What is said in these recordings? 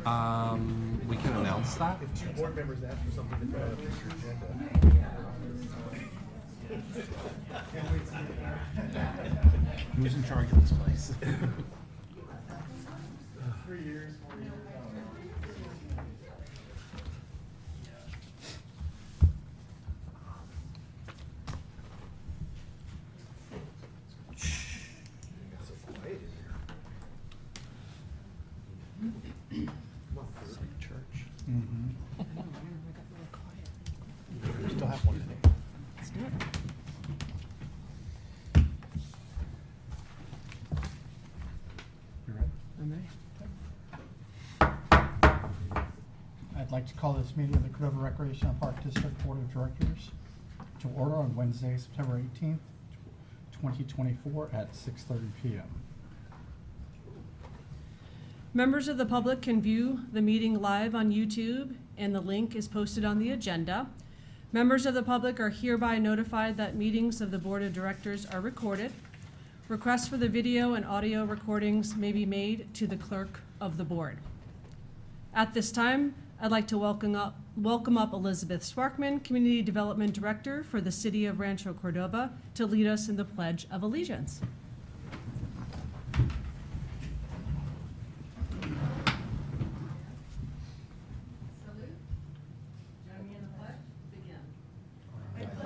We can announce that. If two board members ask for something to put on a future agenda. Who's in charge of this place? 3 years, 4 years. So quiet in here. It's like church. Mm-hmm. We still have one today. Let's do it. You ready? I'm ready. I'd like to call this meeting of the Cordova Recreation and Park District Board of Directors to order on Wednesday, September 18th, 2024 at 6:30 p.m. Members of the public can view the meeting live on YouTube, and the link is posted on the agenda. Members of the public are hereby notified that meetings of the Board of Directors are recorded. Requests for the video and audio recordings may be made to the clerk of the board. At this time, I'd like to welcome up Elizabeth Sparkman, Community Development Director for the City of Rancho Cordova, to lead us in the Pledge of Allegiance.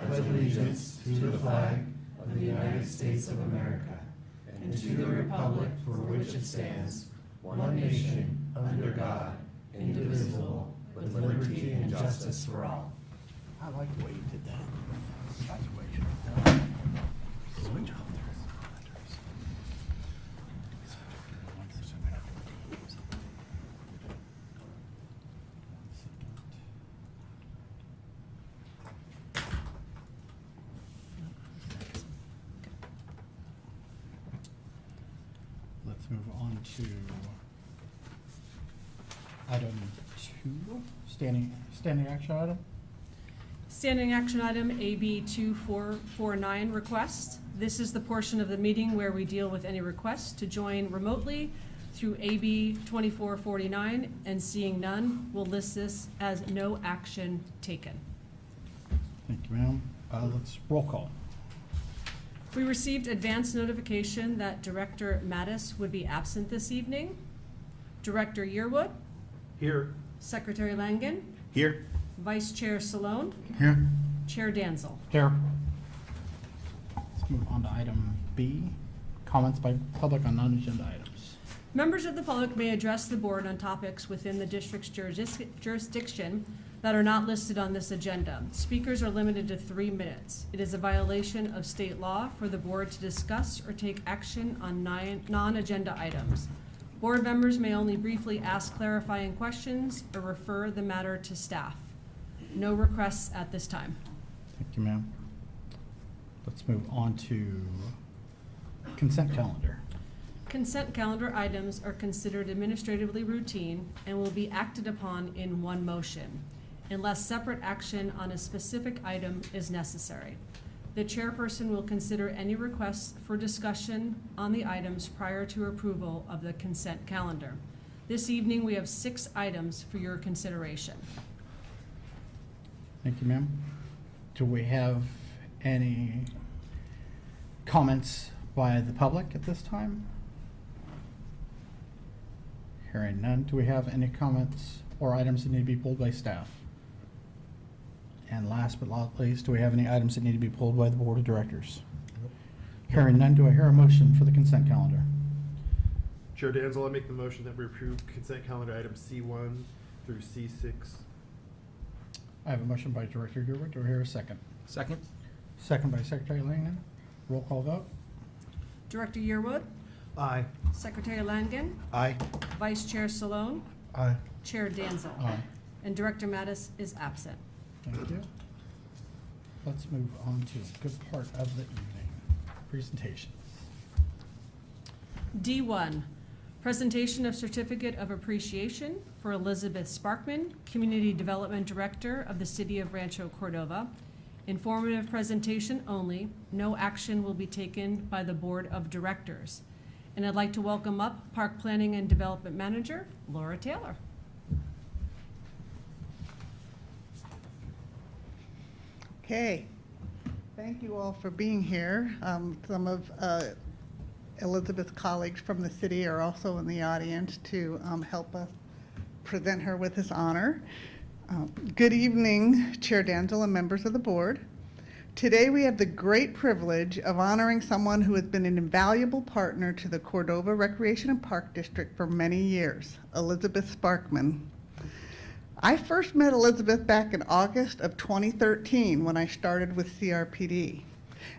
Pledge allegiance to the flag of the United States of America and to the republic for which it stands, one nation, under God, indivisible, with liberty and justice for all. I like the way you did that. That's the way you should have done. Switch off there. Let's move on to item 2, standing action item. Standing action item AB 2449 request. This is the portion of the meeting where we deal with any requests to join remotely through AB 2449, and seeing none, we'll list this as no action taken. Thank you, ma'am. Let's roll call. We received advance notification that Director Mattis would be absent this evening. Director Yearwood, Here. Secretary Langen, Here. Vice Chair Salone, Here. Chair Danzel. Here. Let's move on to item B, comments by public on non-agenda items. Members of the public may address the board on topics within the district's jurisdiction that are not listed on this agenda. Speakers are limited to 3 minutes. It is a violation of state law for the board to discuss or take action on non-agenda items. Board members may only briefly ask clarifying questions or refer the matter to staff. No requests at this time. Thank you, ma'am. Let's move on to consent calendar. Consent calendar items are considered administratively routine and will be acted upon in one motion, unless separate action on a specific item is necessary. The chairperson will consider any requests for discussion on the items prior to approval of the consent calendar. This evening, we have 6 items for your consideration. Thank you, ma'am. Do we have any comments by the public at this time? Hearing none. Do we have any comments or items that need to be pulled by staff? And last but not least, do we have any items that need to be pulled by the board of directors? Hearing none, do I hear a motion for the consent calendar? Chair Danzel, I make the motion that we approve consent calendar items C1 through C6. I have a motion by Director Gerber. Do I hear a second? Second. Second by Secretary Langen. Roll call vote. Director Yearwood, Aye. Secretary Langen, Aye. Vice Chair Salone, Aye. Chair Danzel. Aye. And Director Mattis is absent. Thank you. Let's move on to a good part of the evening, presentations. D1, presentation of Certificate of Appreciation for Elizabeth Sparkman, Community Development Director of the City of Rancho Cordova. Informative presentation only. No action will be taken by the Board of Directors. And I'd like to welcome up Park Planning and Development Manager, Laura Taylor. Okay, thank you all for being here. Some of Elizabeth's colleagues from the city are also in the audience to help us present her with this honor. Good evening, Chair Danzel and members of the board. Today we have the great privilege of honoring someone who has been an invaluable partner to the Cordova Recreation and Park District for many years, Elizabeth Sparkman. I first met Elizabeth back in August of 2013 when I started with CRPD.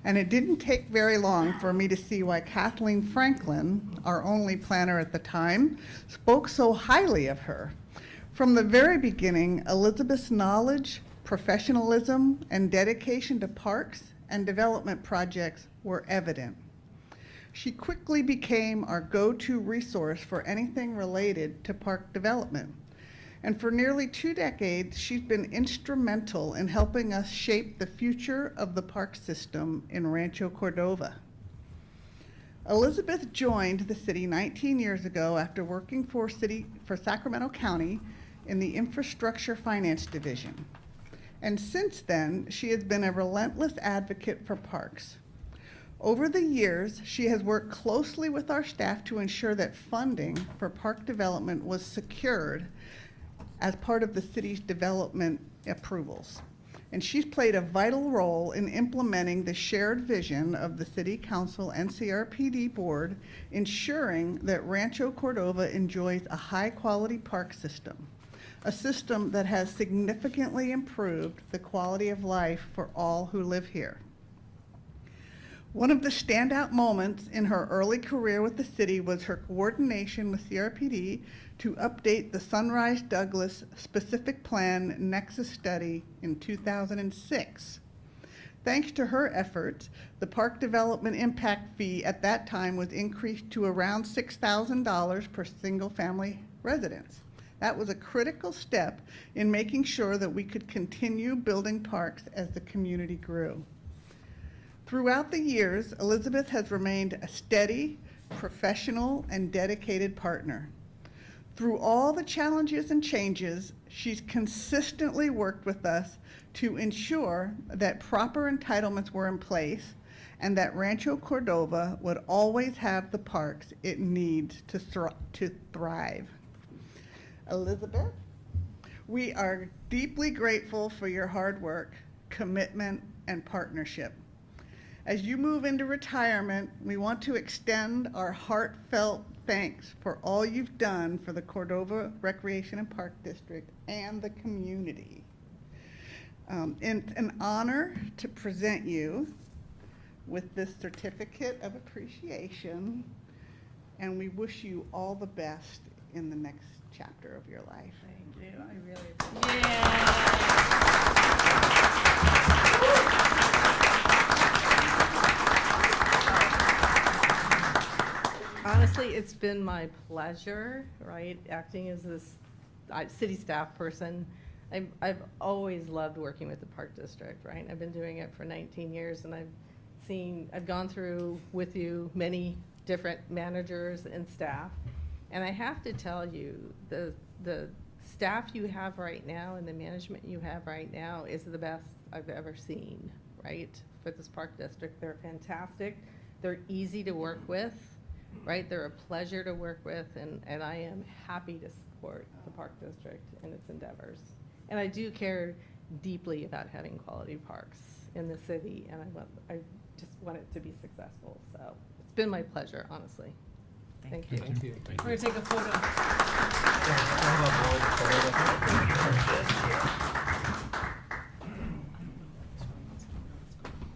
And it didn't take very long for me to see why Kathleen Franklin, our only planner at the time, spoke so highly of her. From the very beginning, Elizabeth's knowledge, professionalism, and dedication to parks and development projects were evident. She quickly became our go-to resource for anything related to park development. And for nearly 2 decades, she's been instrumental in helping us shape the future of the park system in Rancho Cordova. Elizabeth joined the city 19 years ago after working for Sacramento County in the Infrastructure Finance Division. And since then, she has been a relentless advocate for parks. Over the years, she has worked closely with our staff to ensure that funding for park development was secured as part of the city's development approvals. And she's played a vital role in implementing the shared vision of the City Council and CRPD board, ensuring that Rancho Cordova enjoys a high-quality park system, a system that has significantly improved the quality of life for all who live here. One of the standout moments in her early career with the city was her coordination with CRPD to update the Sunrise Douglas Specific Plan Nexus Study in 2006. Thanks to her efforts, the park development impact fee at that time was increased to around $6,000 per single-family residence. That was a critical step in making sure that we could continue building parks as the community grew. Throughout the years, Elizabeth has remained a steady, professional, and dedicated partner. Through all the challenges and changes, she's consistently worked with us to ensure that proper entitlements were in place and that Rancho Cordova would always have the parks it needs to thrive. Elizabeth, we are deeply grateful for your hard work, commitment, and partnership. As you move into retirement, we want to extend our heartfelt thanks for all you've done for the Cordova Recreation and Park District and the community. It's an honor to present you with this certificate of appreciation, and we wish you all the best in the next chapter of your life. Thank you. I really appreciate it. Honestly, it's been my pleasure, right, acting as this city staff person. I've always loved working with the Park District, right? I've been doing it for 19 years, and I've gone through with you many different managers and staff. And I have to tell you, the staff you have right now and the management you have right now is the best I've ever seen, right, for this park district. They're fantastic. They're easy to work with, right? They're a pleasure to work with, and I am happy to support the park district and its endeavors. And I do care deeply about having quality parks in the city, and I just want it to be successful. So it's been my pleasure, honestly. Thank you. Thank you. We're gonna take a photo.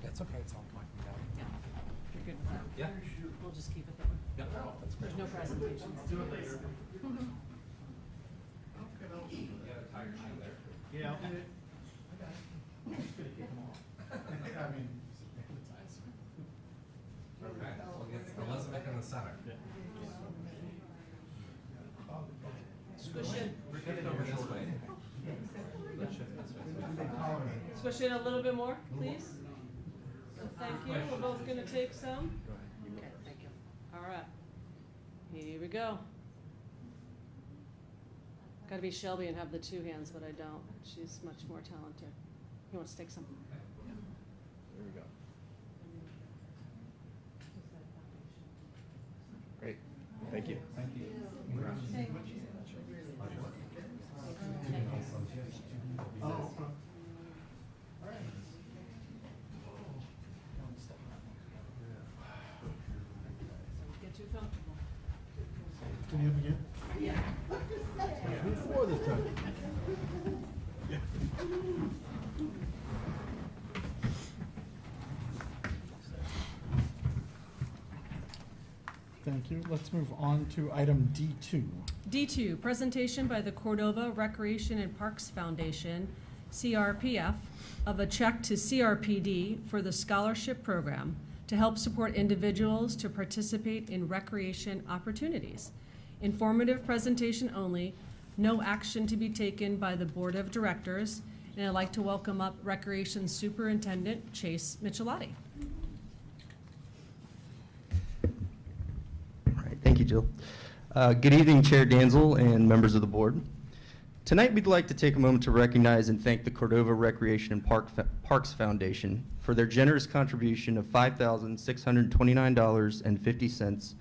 That's okay, it's all talking about. You're good with that? Yeah. We'll just keep it that way. Yeah, that's great. There's no presentation. Do it later. Yeah, I'll do it. I'm just gonna kick them off. I mean, Okay, so we'll get Elizabeth in the center. Squish in. Shift over this way. Let's shift this way. Squish in a little bit more, please. Thank you. We're both gonna take some. Okay, thank you. All right. Here we go. Gotta be Shelby and have the 2 hands, but I don't. She's much more talented. You want to take some? Thank you. Get too comfortable. Can you begin? Before this time. Thank you. Let's move on to item D2. D2, presentation by the Cordova Recreation and Parks Foundation, CRPF, of a check to CRPD for the scholarship program to help support individuals to participate in recreation opportunities. Informative presentation only, no action to be taken by the Board of Directors, and I'd like to welcome up Recreation Superintendent Chase Michelotti. All right, thank you, Jill. Good evening, Chair Danzel and members of the board. Tonight, we'd like to take a moment to recognize and thank the Cordova Recreation and Parks Foundation for their generous contribution of $5,629.50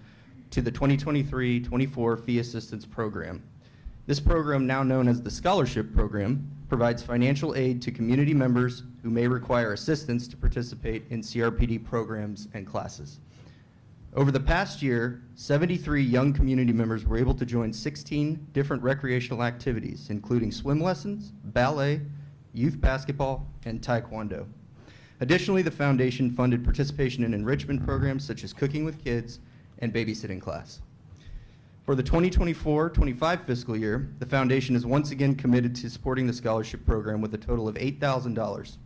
to the 2023-24 Fee Assistance Program. This program, now known as the Scholarship Program, provides financial aid to community members who may require assistance to participate in CRPD programs and classes. Over the past year, 73 young community members were able to join 16 different recreational activities, including swim lessons, ballet, youth basketball, and taekwondo. Additionally, the foundation funded participation in enrichment programs such as Cooking with Kids and babysitting class. For the 2024-25 fiscal year, the foundation is once again committed to supporting the scholarship program with a total of $8,000.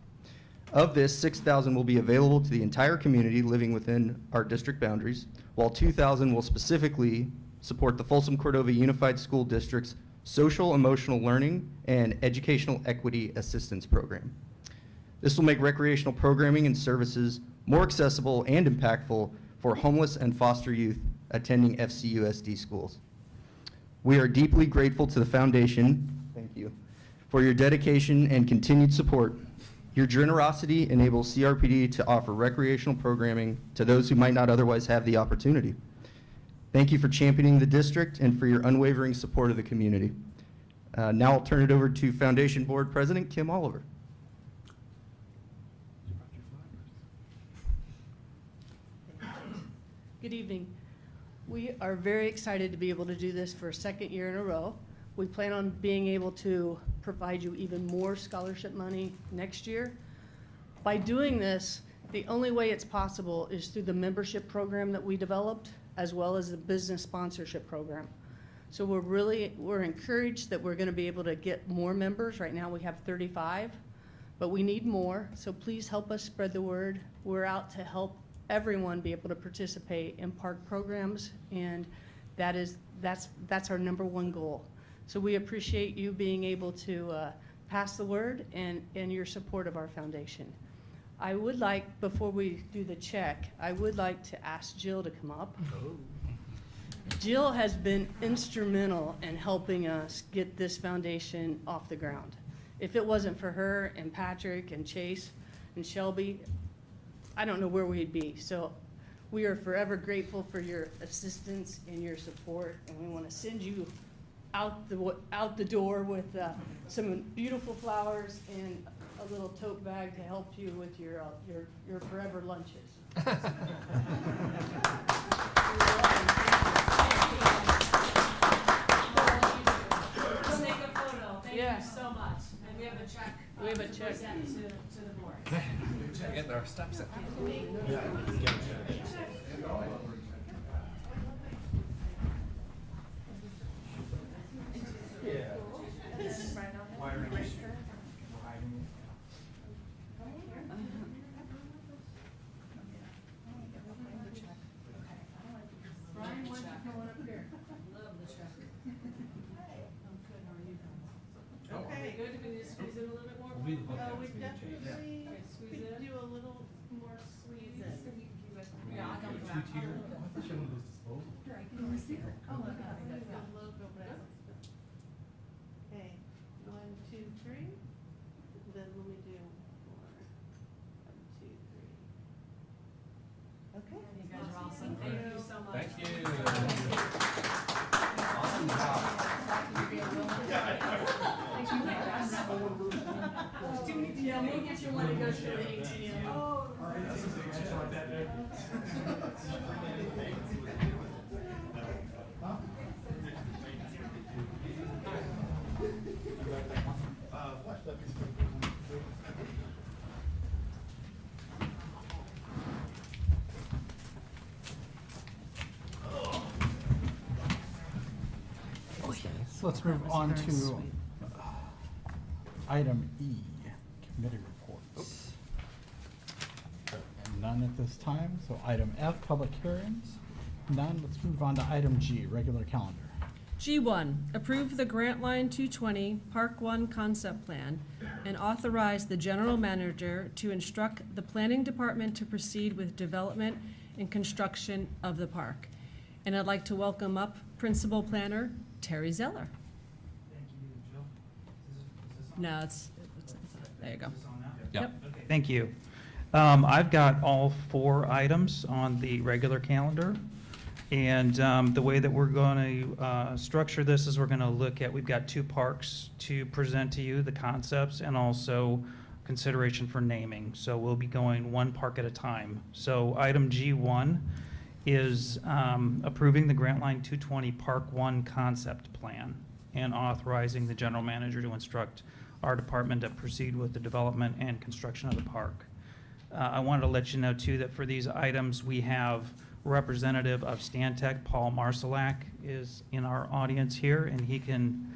Of this, $6,000 will be available to the entire community living within our district boundaries, while $2,000 will specifically support the Folsom Cordova Unified School District's Social Emotional Learning and Educational Equity Assistance Program. This will make recreational programming and services more accessible and impactful for homeless and foster youth attending FCUSD schools. We are deeply grateful to the foundation, thank you, for your dedication and continued support. Your generosity enables CRPD to offer recreational programming to those who might not otherwise have the opportunity. Thank you for championing the district and for your unwavering support of the community. Now I'll turn it over to Foundation Board President Kim Oliver. Good evening. We are very excited to be able to do this for a second year in a row. We plan on being able to provide you even more scholarship money next year. By doing this, the only way it's possible is through the membership program that we developed, as well as the business sponsorship program. So we're encouraged that we're going to be able to get more members. Right now we have 35, but we need more. So please help us spread the word. We're out to help everyone be able to participate in park programs, and that's our #1 goal. So we appreciate you being able to pass the word and your support of our foundation. I would like, before we do the check, I would like to ask Jill to come up. Jill has been instrumental in helping us get this foundation off the ground. If it wasn't for her and Patrick and Chase and Shelby, I don't know where we'd be. So we are forever grateful for your assistance and your support, and we want to send you out the door with some beautiful flowers and a little tote bag to help you with your forever lunches. Let's take a photo. Thank Yeah. you so much. And we have a check. We have a check. To present to the board. Get our steps in. Brian, why don't you come on up here? Love the check. I'm good, how are you doing? Okay. Good, can you squeeze it a little bit more? We definitely Okay, squeeze could it. do a little more squeeze in. Yeah, I don't. Okay, 1, 2, 3. Then let me do 4, 1, 2, 3. Okay. You guys are awesome. Thank you so much. Thank you. Yeah, we'll get you one that goes to the ATM. So let's move on to item E, committee reports. And none at this time, so item F, public hearings, none. Let's move on to item G, regular calendar. G1, approve the Grant Line 220 Park 1 concept plan and authorize the general manager to instruct the planning department to proceed with development and construction of the park. And I'd like to welcome up Principal Planner Terry Zeller. Thank you, Jill. Is this on? No, it's there you go. Is this on now? Yep. Okay, thank you. I've got all 4 items on the regular calendar. And the way that we're going to structure this is we're going to look at, we've got 2 parks to present to you, the concepts and also consideration for naming. So we'll be going 1 park at a time. So item G1 is approving the Grant Line 220 Park 1 concept plan and authorizing the general manager to instruct our department to proceed with the development and construction of the park. I wanted to let you know too that for these items we have representative of Stantec, Paul Marsalak, is in our audience here, and he can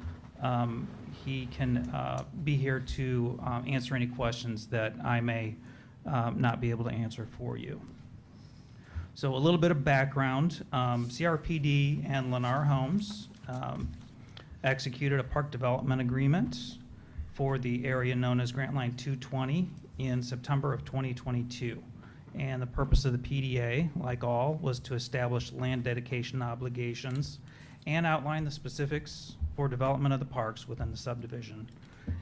be here to answer any questions that I may not be able to answer for you. So a little bit of background. CRPD and Lennar Homes executed a park development agreement for the area known as Grant Line 220 in September of 2022. And the purpose of the PDA, like all, was to establish land dedication obligations and outline the specifics for development of the parks within the subdivision.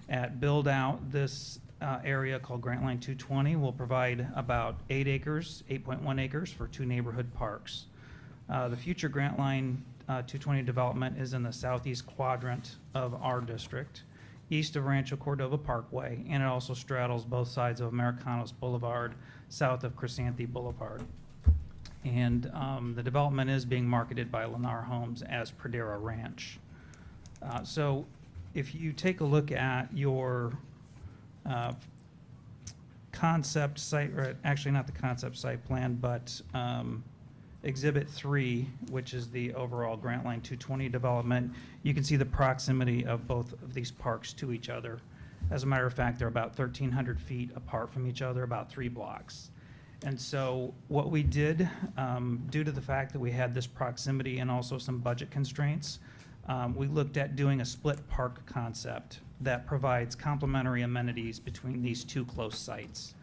At build out, this area called Grant Line 220 will provide about 8 acres, 8.1 acres for 2 neighborhood parks. The future Grant Line 220 development is in the southeast quadrant of our district, east of Rancho Cordova Parkway, and it also straddles both sides of Americanos Boulevard, south of Chrysanthi Boulevard. And the development is being marketed by Lennar Homes as Pradera Ranch. So if you take a look at your concept site, or actually not the concept site plan, but Exhibit 3, which is the overall Grant Line 220 development, you can see the proximity of both of these parks to each other. As a matter of fact, they're about 1,300 feet apart from each other, about 3 blocks. And so what we did, due to the fact that we had this proximity and also some budget constraints, we looked at doing a split park concept that provides complementary amenities between these 2 close sites.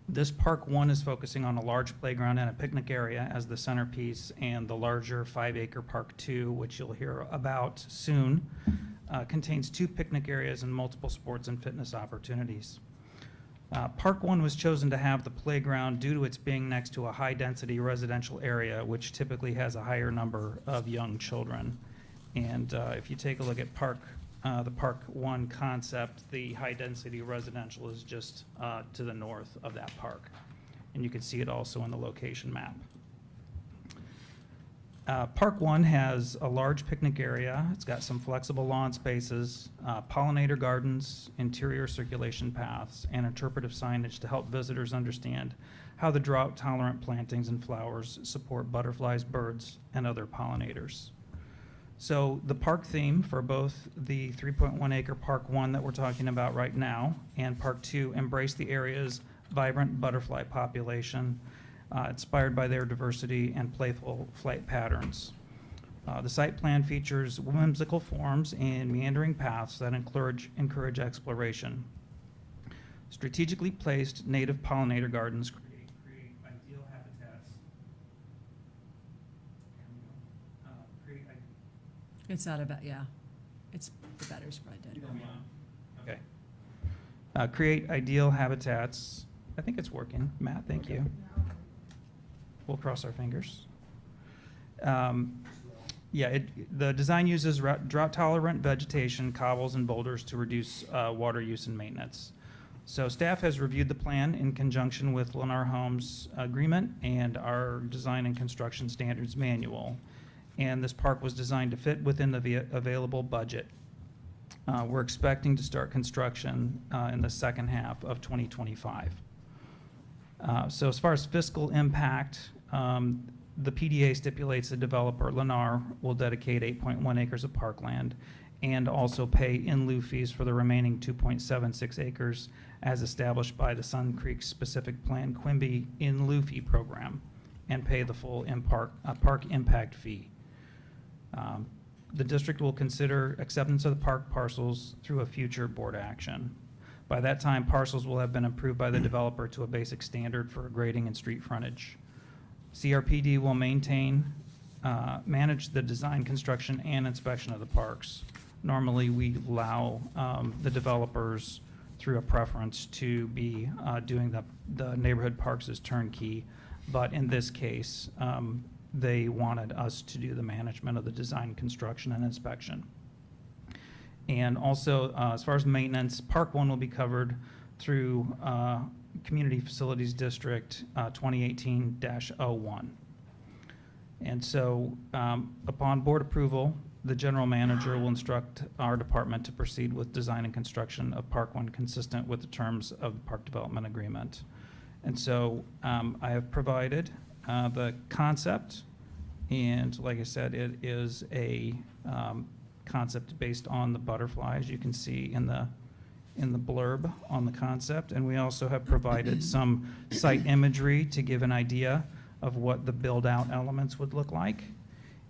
This Park 1 is focusing on a large playground and a picnic area as the centerpiece, and the larger 5-acre Park 2, which you'll hear about soon, contains 2 picnic areas and multiple sports and fitness opportunities. Park 1 was chosen to have the playground due to its being next to a high-density residential area, which typically has a higher number of young children. And if you take a look at the Park 1 concept, the high-density residential is just to the north of that park. And you can see it also in the location map. Park 1 has a large picnic area. It's got some flexible lawn spaces, pollinator gardens, interior circulation paths, and interpretive signage to help visitors understand how the drought-tolerant plantings and flowers support butterflies, birds, and other pollinators. So the park theme for both the 3.1 acre Park 1 that we're talking about right now and Park 2 embrace the area's vibrant butterfly population, inspired by their diversity and playful flight patterns. The site plan features whimsical forms and meandering paths that encourage exploration. Strategically placed native pollinator gardens create ideal habitats. It's out of it, yeah. It's the battery's probably dead. Okay. Create ideal habitats. I think it's working. Matt, thank you. We'll cross our fingers. Yeah, the design uses drought-tolerant vegetation, cobbles, and boulders to reduce water use and maintenance. So staff has reviewed the plan in conjunction with Lennar Homes agreement and our design and construction standards manual. And this park was designed to fit within the available budget. We're expecting to start construction in the second half of 2025. So as far as fiscal impact, the PDA stipulates the developer, Lennar, will dedicate 8.1 acres of parkland and also pay in lieu fees for the remaining 2.76 acres as established by the Sun Creek Specific Plan Quimby in lieu fee program and pay the full park impact fee. The district will consider acceptance of the park parcels through a future board action. By that time, parcels will have been approved by the developer to a basic standard for grading and street frontage. CRPD will manage the design, construction, and inspection of the parks. Normally, we allow the developers, through a preference, to be doing the neighborhood parks as turnkey, but in this case, they wanted us to do the management of the design, construction, and inspection. And also, as far as maintenance, Park 1 will be covered through Community Facilities District 2018-01. And so, upon board approval, the general manager will instruct our department to proceed with design and construction of Park 1 consistent with the terms of the Park Development Agreement. And so, I have provided the concept, and like I said, it is a concept based on the butterfly, as you can see in the blurb on the concept. And we also have provided some site imagery to give an idea of what the build-out elements would look like.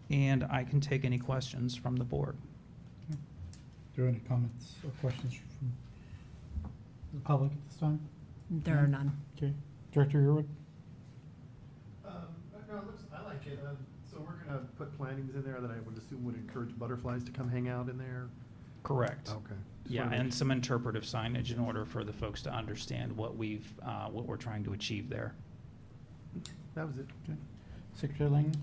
And I can take any questions from the board. Do you have any comments or questions from the public at this time? There are none. Okay. Director Yearwood? No, I like it. So we're gonna put plantings in there that I would assume would encourage butterflies to come hang out in there? Correct. Okay. Just Yeah, wanna make and some interpretive signage in order for the folks to understand what we're trying to achieve there. That was it. Okay. Secretary Lang?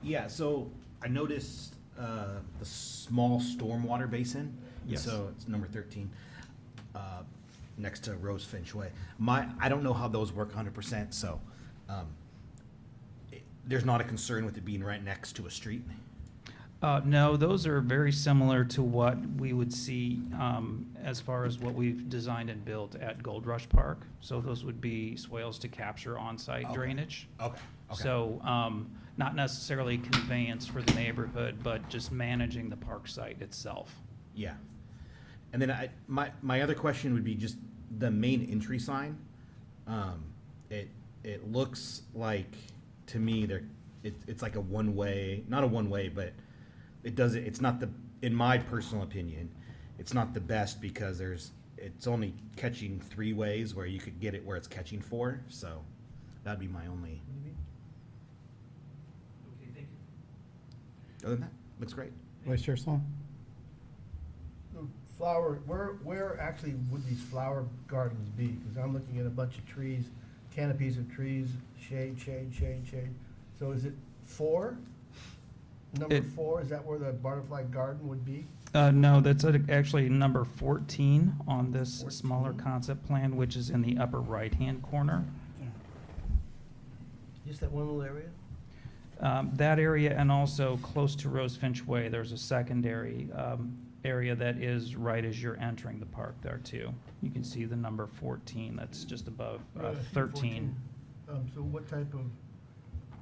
Yeah, so I noticed the small stormwater basin. Yes. So it's number 13, next to Rose Finch Way. I don't know how those work 100%, so there's not a concern with it being right next to a street? No, those are very similar to what we would see as far as what we've designed and built at Gold Rush Park. So those would be swales to capture on-site Okay. drainage. Okay. So not necessarily conveyance for the neighborhood, but just managing the park site itself. Yeah. And then my other question would be just the main entry sign. It looks like, to me, it's like a one-way, not a one-way, but it's not in my personal opinion, it's not the best because it's only catching 3 ways where you could get it where it's catching 4. So that'd be my only. Okay, thank you. Other than that, looks great. Vice Chair Sloan? Flower, where actually would these flower gardens be? Because I'm looking at a bunch of trees, canopies of trees, shade. So is it 4? Number 4, is that where the butterfly garden would be? No, that's actually number 14 on this 14? smaller concept plan, which is in the upper right-hand corner. Just that one little area? That area, and also close to Rose Finch Way, there's a secondary area that is right as you're entering the park there too. You can see the number 14, that's just above Yeah, I see 13. 14. So what type of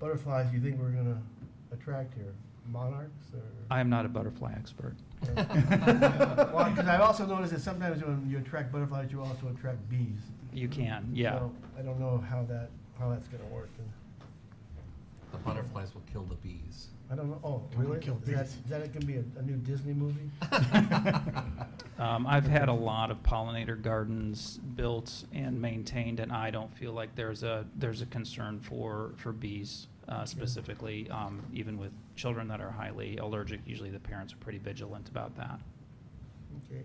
butterflies do you think we're gonna attract here? Monarchs or? I am not a butterfly expert. Well, because I also noticed that sometimes when you attract butterflies, you also attract bees. You can, yeah. So I don't know how that's gonna work. The butterflies will kill the bees. I don't know, oh, Don't really? kill Is that gonna be a new Disney movie? I've had a lot of pollinator gardens built and maintained, and I don't feel like there's a concern for bees specifically, even with children that are highly allergic. Usually the parents are pretty vigilant about that. Okay,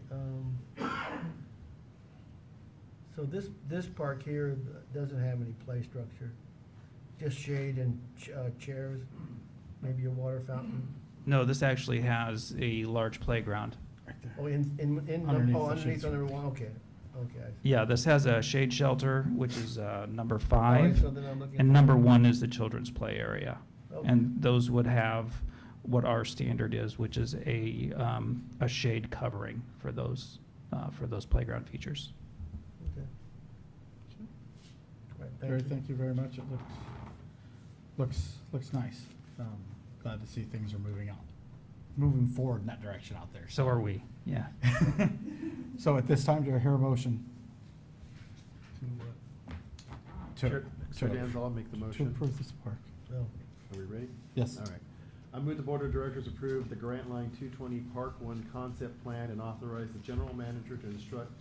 so this park here doesn't have any play structure, just shade and chairs? maybe a water fountain? No, this actually has a large playground. Right there. Oh, in Underneath oh, the underneath shade on number one, okay, okay. I see. Yeah, this has a shade shelter, which is number All right, 5, so then I'm looking and for- number 1 is the children's play area. Okay. And those would have what our standard is, which is a shade covering for those playground features. Okay. Right, Barry, thank you. thank you very much. It looks nice. Glad to see things are moving forward in that direction out there. So are we, yeah. So at this time, do I hear a motion Chair Danzel, I'll make the to motion. approve this park? No. Are we ready? Yes. All right. I move the Board of Directors approve the Grant Line 220 Park 1 concept plan and authorize the general manager to instruct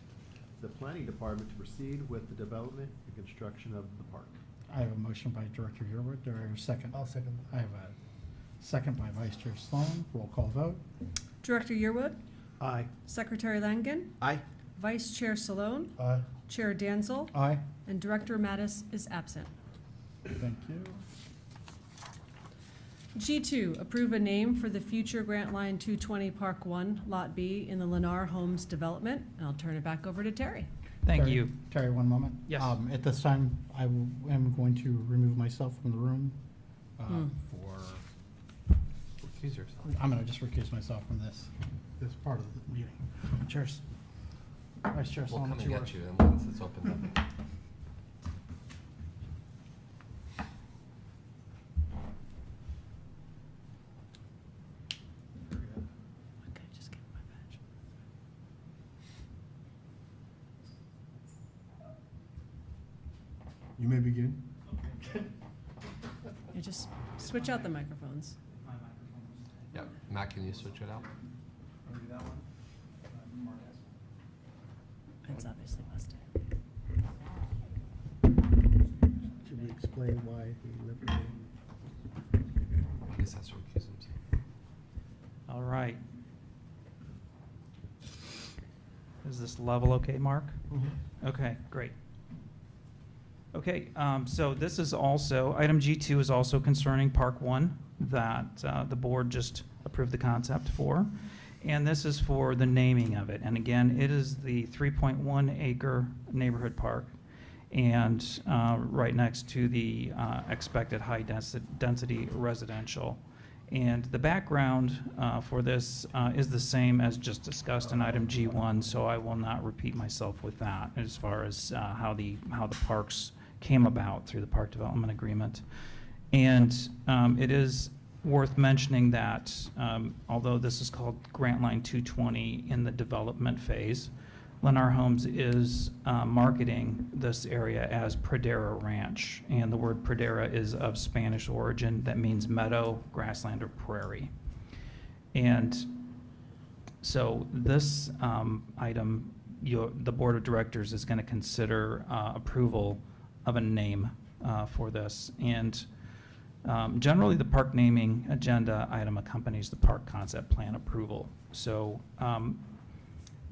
the planning department to proceed with the development and construction of the park. I have a motion by Director Yearwood. Do I hear a second? I'll second. I have a second by Vice Chair Sloan. Roll call vote. Director Yearwood, Aye. Secretary Langen, Aye. Vice Chair Salone, Aye. Chair Danzel, Aye. and Director Mattis is absent. Thank you. G2, approve a name for the future Grant Line 220 Park 1, Lot B in the Lennar Homes development. And I'll turn it back over to Terry. Thank Terry- you. Terry, one moment. Yes. At this time, am going to remove myself from the room Hmm. for, Accuse yourself. I'm going to just recuse myself from this part of the meeting. Cheers. Vice Chair We'll Sloan, come it's and yours. get you then once it's opened up. Okay, just give my badge. You may begin. Yeah, just switch out the microphones. Yeah, Matt, can you switch it out? It's obviously busted. Should we explain why he left? I guess that's to recuse himself. All right. Is this level okay, Mark? Okay, great. Okay, so this is also, item G2 is also concerning Park 1 that the board just approved the concept for. And this is for the naming of it. And again, it is the 3.1 acre neighborhood park and right next to the expected high density residential. And the background for this is the same as just discussed in item G1, so I will not repeat myself with that as far as how the parks came about through the park development agreement. And it is worth mentioning that although this is called Grant Line 220 in the development phase, Lennar Homes is marketing this area as Pradera Ranch, and the word Pradera is of Spanish origin that means meadow, grassland, or prairie. And so this item, the Board of Directors is going to consider approval of a name for this. And generally, the park naming agenda item accompanies the park concept plan approval. So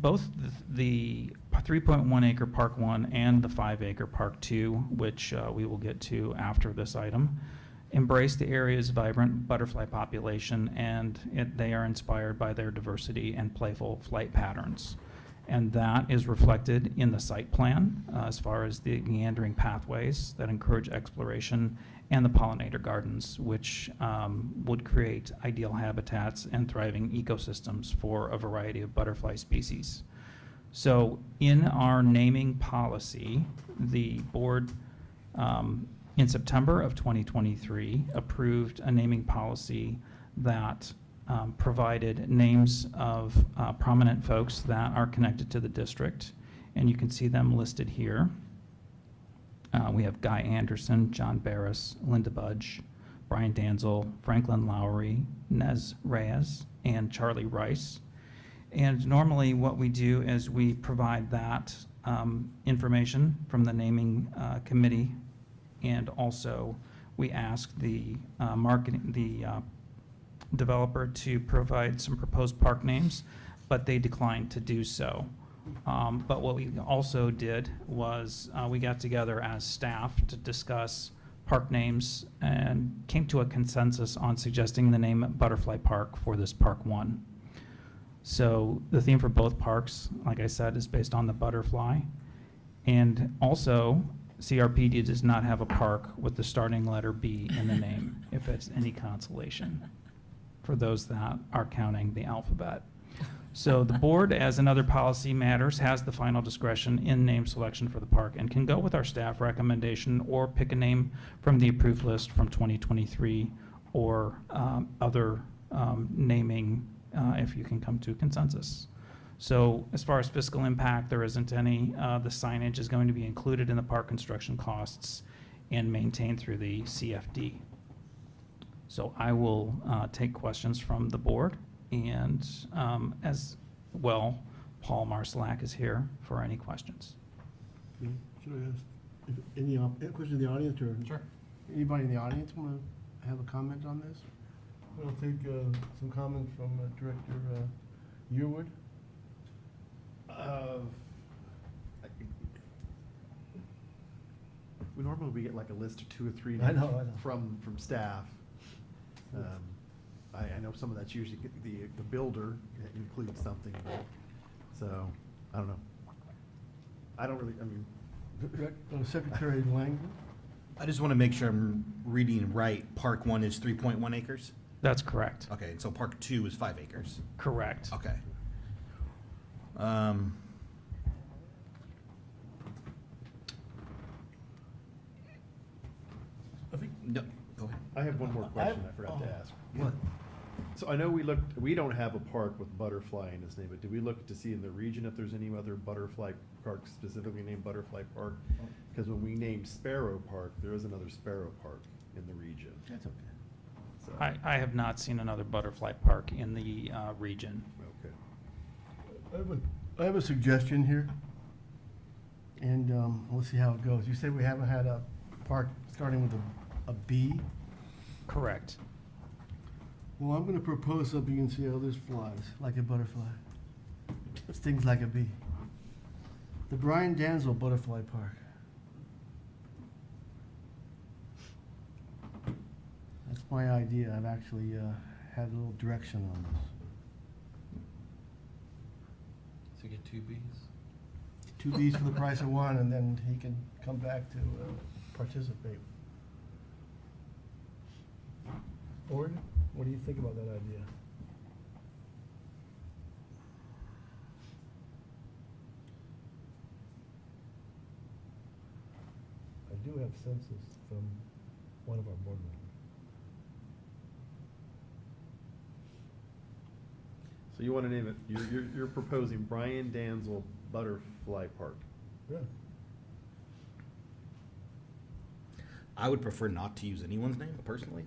both the 3.1 acre Park 1 and the 5 acre Park 2, which we will get to after this item, embrace the area's vibrant butterfly population, and they are inspired by their diversity and playful flight patterns. And that is reflected in the site plan as far as the meandering pathways that encourage exploration and the pollinator gardens, which would create ideal habitats and thriving ecosystems for a variety of butterfly species. So in our naming policy, the board in September of 2023 approved a naming policy that provided names of prominent folks that are connected to the district, and you can see them listed here. We have Guy Anderson, John Barris, Linda Budge, Brian Danzel, Franklin Lowry, Nez Reyes, and Charlie Rice. And normally what we do is we provide that information from the naming committee, and also we ask the developer to provide some proposed park names, but they declined to do so. But what we also did was we got together as staff to discuss park names and came to a consensus on suggesting the name Butterfly Park for this Park 1. So the theme for both parks, like I said, is based on the butterfly. And also, CRPD does not have a park with the starting letter B in the name, if it's any consolation, for those that are counting the alphabet. So the board, as in other policy matters, has the final discretion in name selection for the park and can go with our staff recommendation or pick a name from the approved list from 2023 or other naming if you can come to a consensus. So as far as fiscal impact, there isn't any. The signage is going to be included in the park construction costs and maintained through the CFD. So I will take questions from the board, and as well, Paul Marsalak is here for any questions. Okay. Should I ask if any question in the audience, or Sure. anybody in the audience want to have a comment on this? We'll take some comments from Director Yearwood. We get like a list of 2 or 3 I names know. from staff. I know some of that's usually the builder includes something, but, so, I don't know. I don't really, I mean, Secretary Lang. I just want to make sure I'm reading right. Park 1 is 3.1 acres? That's correct. Okay, and so Park 2 is 5 acres? Correct. Okay. I think No, go ahead. I have one more question I forgot to ask. So I know we don't have a park with butterfly in its name, but did we look to see in the region if there's any other butterfly parks specifically named Butterfly Park? Because when we named Sparrow Park, there is another Sparrow Park in the region. that's okay. So, I have not seen another butterfly park in the region. okay. I have a suggestion here, and we'll see how it goes. You said we haven't had a park starting with a B. Correct. Well, I'm going to propose something and see how this flies, like a butterfly. It stings like a bee. The Brian Danzel Butterfly Park. That's my idea. I've actually had a little direction on this. So you get 2 Bs? 2 Bs for the price of 1, and then he can come back to participate. Board, what do you think about that idea? I do have census from one of our board members. So you want to name it, you're proposing Brian Danzel Butterfly Park. Yeah. I would prefer not to use anyone's name personally.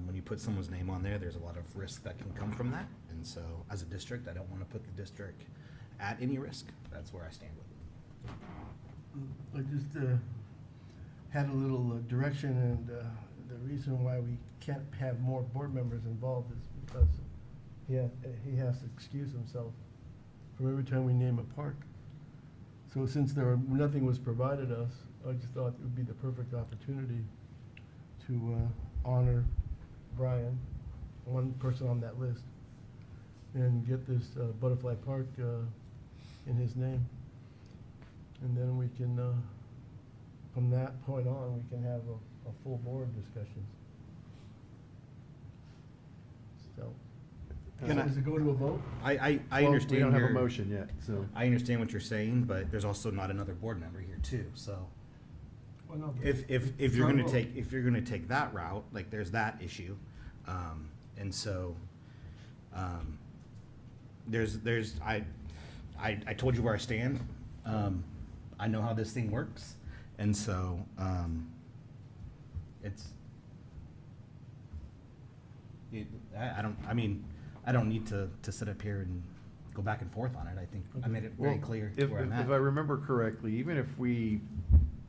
When you put someone's name on there, there's a lot of risk that can come from that. And so as a district, I don't want to put the district at any risk. That's where I stand with it. I just had a little direction, and the reason why we can't have more board members involved is because he has to excuse himself from every time we name a park. So since nothing was provided us, I just thought it would be the perfect opportunity to honor Brian, one person on that list, and get this Butterfly Park in his name. And then we can, from that point on, we can have a full board discussions. So, Can I- does it go to a vote? I Well, understand. We don't have a your- motion yet, so. I understand what you're saying, but there's also not another board member here too, so. Well, no, but If it's you're our gonna vote. take that route, like there's that issue, and so, I told you where I stand. I know how this thing works, and so, I don't need to sit up here and go back and forth on it. I think I made it very Well, clear if where I'm at. If I remember correctly, even if we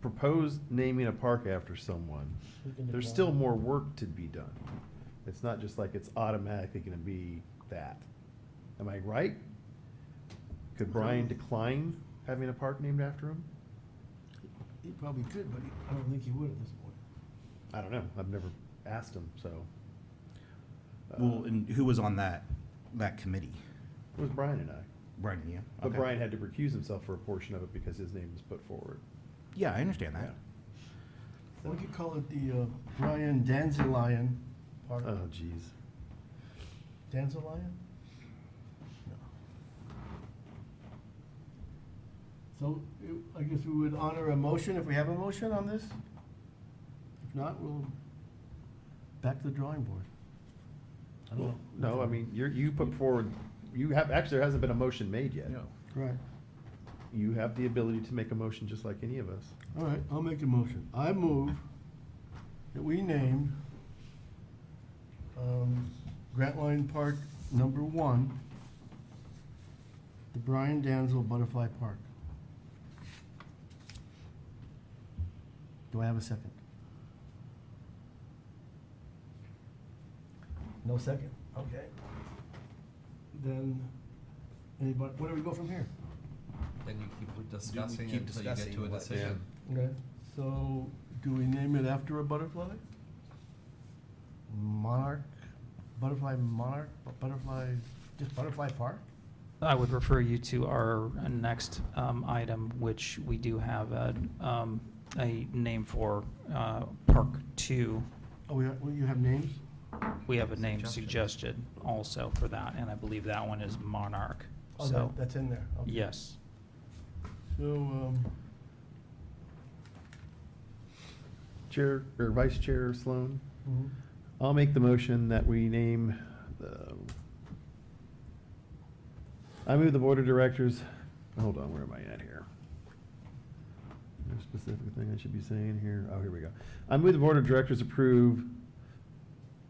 propose naming a park after someone, We can there's decline. still more work to be done. It's not just like it's automatically gonna be that. Am I right? Could Brian decline having a park named after him? He probably could, but I don't think he would at this point. I don't know, I've never asked him, so. Well, and who was on that committee? It was Brian and I. Brian, yeah. But Okay. Brian had to recuse himself for a portion of it because his name was put forward. Yeah, I understand that. We could call it the Brian Danzelion Park. Oh, jeez. Danzelion? No. So I guess we would honor a motion if we have a motion on this. If not, we'll back to the drawing board. I don't know. No, I mean, you put forward, actually, there hasn't been a motion made yet. No. Right. You have the ability to make a motion just like any of us. All right, I'll make a motion. I move that we name Grantline Park number 1, the Brian Danzel Butterfly Park. Do I have a second? No second? Okay. Then, anybody, where do we go from here? Then you keep discussing keep until you get discussing to a what- decision. Okay, so do we name it after a butterfly? Monarch, butterfly monarch, butterfly, just butterfly park? I would refer you to our next item, which we do have a name for, Park 2. Oh, you have names? We have a name suggested also for that, and I believe that one is Monarch. Oh, So, that's in there, okay. yes. So, Chair, or Vice Chair Sloan, mhm. I'll make the motion that we name, I move the Board of Directors, hold on, where am I at here? Is there a specific thing I should be saying here? Oh, here we go. I move the Board of Directors approve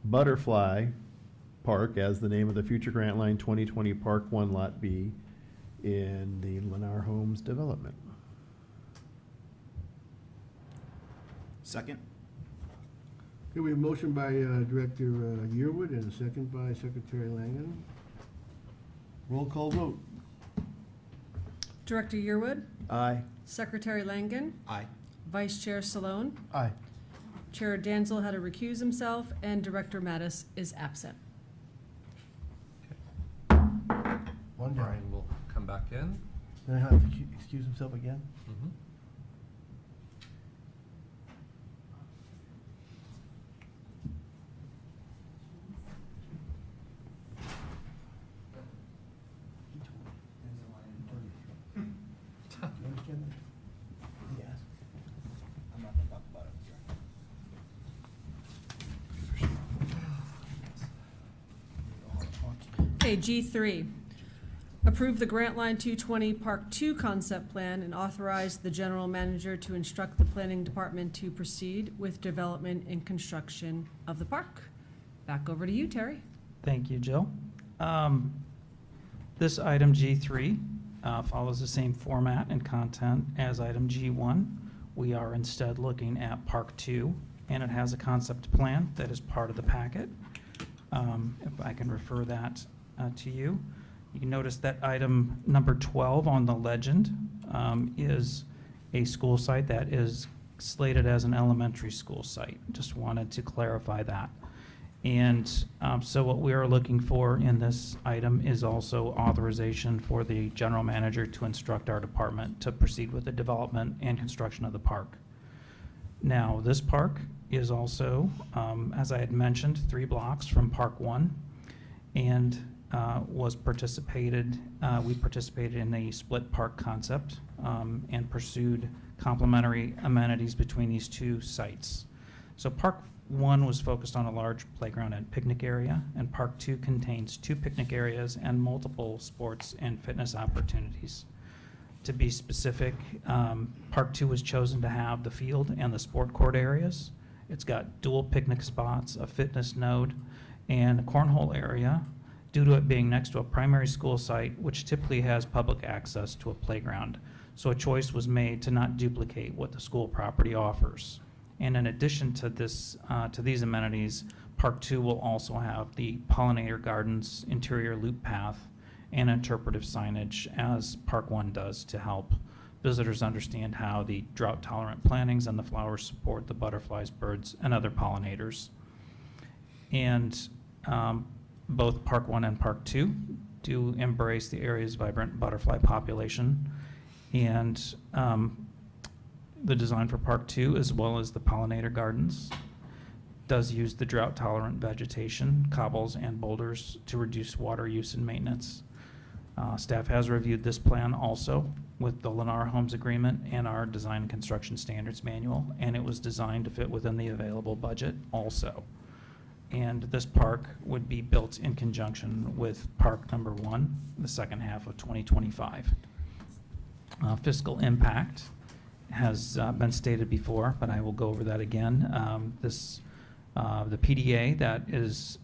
Butterfly Park as the name of the future Grantline 2020 Park 1 Lot B in the Lennar Homes development. Second? Okay, we have a motion by Director Yearwood and a second by Secretary Langen. Roll call vote. Director Yearwood, Aye. Secretary Langen, Aye. Vice Chair Salone, Aye. Chair Danzel had to recuse himself, and Director Mattis is absent. One down. Brian will come back in. Then he'll have to excuse himself again? Mhm. You understand that? Yes. I'm not gonna talk about it. Okay, G3, approve the Grantline 220 Park 2 concept plan and authorize the general manager to instruct the planning department to proceed with development and construction of the park. Back over to you, Terry. Thank you, Jill. This item G3 follows the same format and content as item G1. We are instead looking at Park 2, and it has a concept plan that is part of the packet. If I can refer that to you. You can notice that item number 12 on the legend is a school site that is slated as an elementary school site. Just wanted to clarify that. And so what we are looking for in this item is also authorization for the general manager to instruct our department to proceed with the development and construction of the park. Now, this park is also, as I had mentioned, 3 blocks from Park 1, and we participated in a split park concept and pursued complementary amenities between these 2 sites. So Park 1 was focused on a large playground and picnic area, and Park 2 contains 2 picnic areas and multiple sports and fitness opportunities. To be specific, Park 2 was chosen to have the field and the sport court areas. It's got dual picnic spots, a fitness node, and a cornhole area, due to it being next to a primary school site, which typically has public access to a playground. So a choice was made to not duplicate what the school property offers. And in addition to this, to these amenities, Park 2 will also have the pollinator gardens, interior loop path, and interpretive signage, as Park 1 does, to help visitors understand how the drought-tolerant plantings and the flowers support the butterflies, birds, and other pollinators. And both Park 1 and Park 2 do embrace the area's vibrant butterfly population. And the design for Park 2, as well as the pollinator gardens, does use the drought-tolerant vegetation, cobbles, and boulders to reduce water use and maintenance. Staff has reviewed this plan also with the Lennar Homes Agreement and our Design and Construction Standards Manual, and it was designed to fit within the available budget also. And this park would be built in conjunction with Park Number 1, the second half of 2025. Fiscal impact has been stated before, but I will go over that again. The PDA that is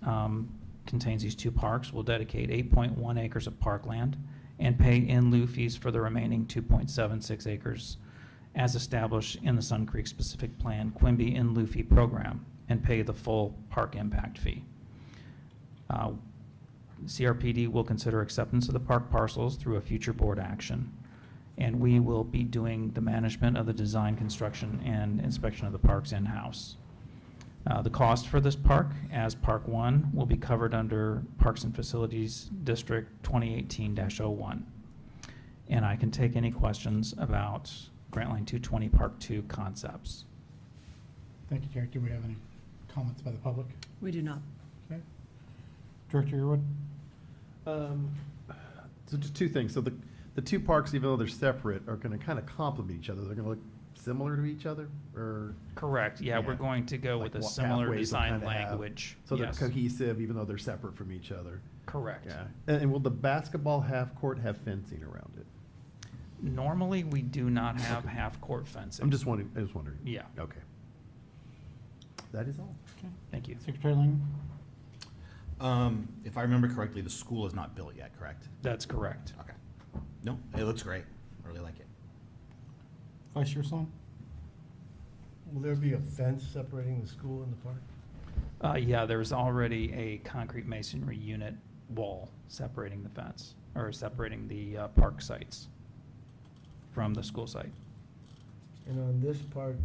contains these 2 parks will dedicate 8.1 acres of parkland and pay in lieu fees for the remaining 2.76 acres as established in the Sun Creek Specific Plan Quimby in lieu fee program, and pay the full park impact fee. CRPD will consider acceptance of the park parcels through a future board action, and we will be doing the management of the design, construction, and inspection of the parks in-house. The cost for this park, as Park 1, will be covered under Parks and Facilities District 2018-01. And I can take any questions about Grant Line 220 Park 2 concepts. Thank you, Terry. Do we have any comments by the public? We do not. Okay. Director Yearwood? So just 2 things. So the 2 parks, even though they're separate, are going to kind of complement each other. They're going to look similar to each other, or? Correct. Yeah, we're going to go Like with a what similar pathways they'll design kinda have. language. So they're Yes. cohesive, even though they're separate from each other. Correct. Yeah. And will the basketball half court have fencing around it? Normally, we do not have half-court fencing. I'm just wondering. I was wondering. Yeah. Okay. That is all. Okay. Thank you. Secretary Lang? If I remember correctly, the school is not built yet, correct? That's correct. Okay. No, it looks great. I really like it. Vice Chair Sloan? Will there be a fence separating the school and the park? Yeah, there's already a concrete masonry unit wall separating the fence, or separating the park sites from the school site. And on this park,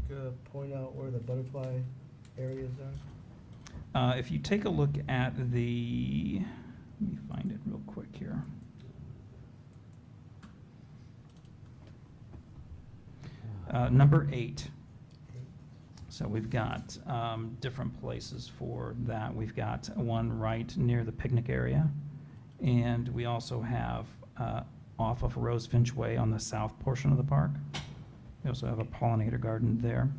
point out where the butterfly areas are? If you take a look at the, let me find it real quick here. Number 8. So we've got different places for that. We've got one right near the picnic area, and we also have off of Rose Finch Way on the south portion of the park. We also have a pollinator garden there.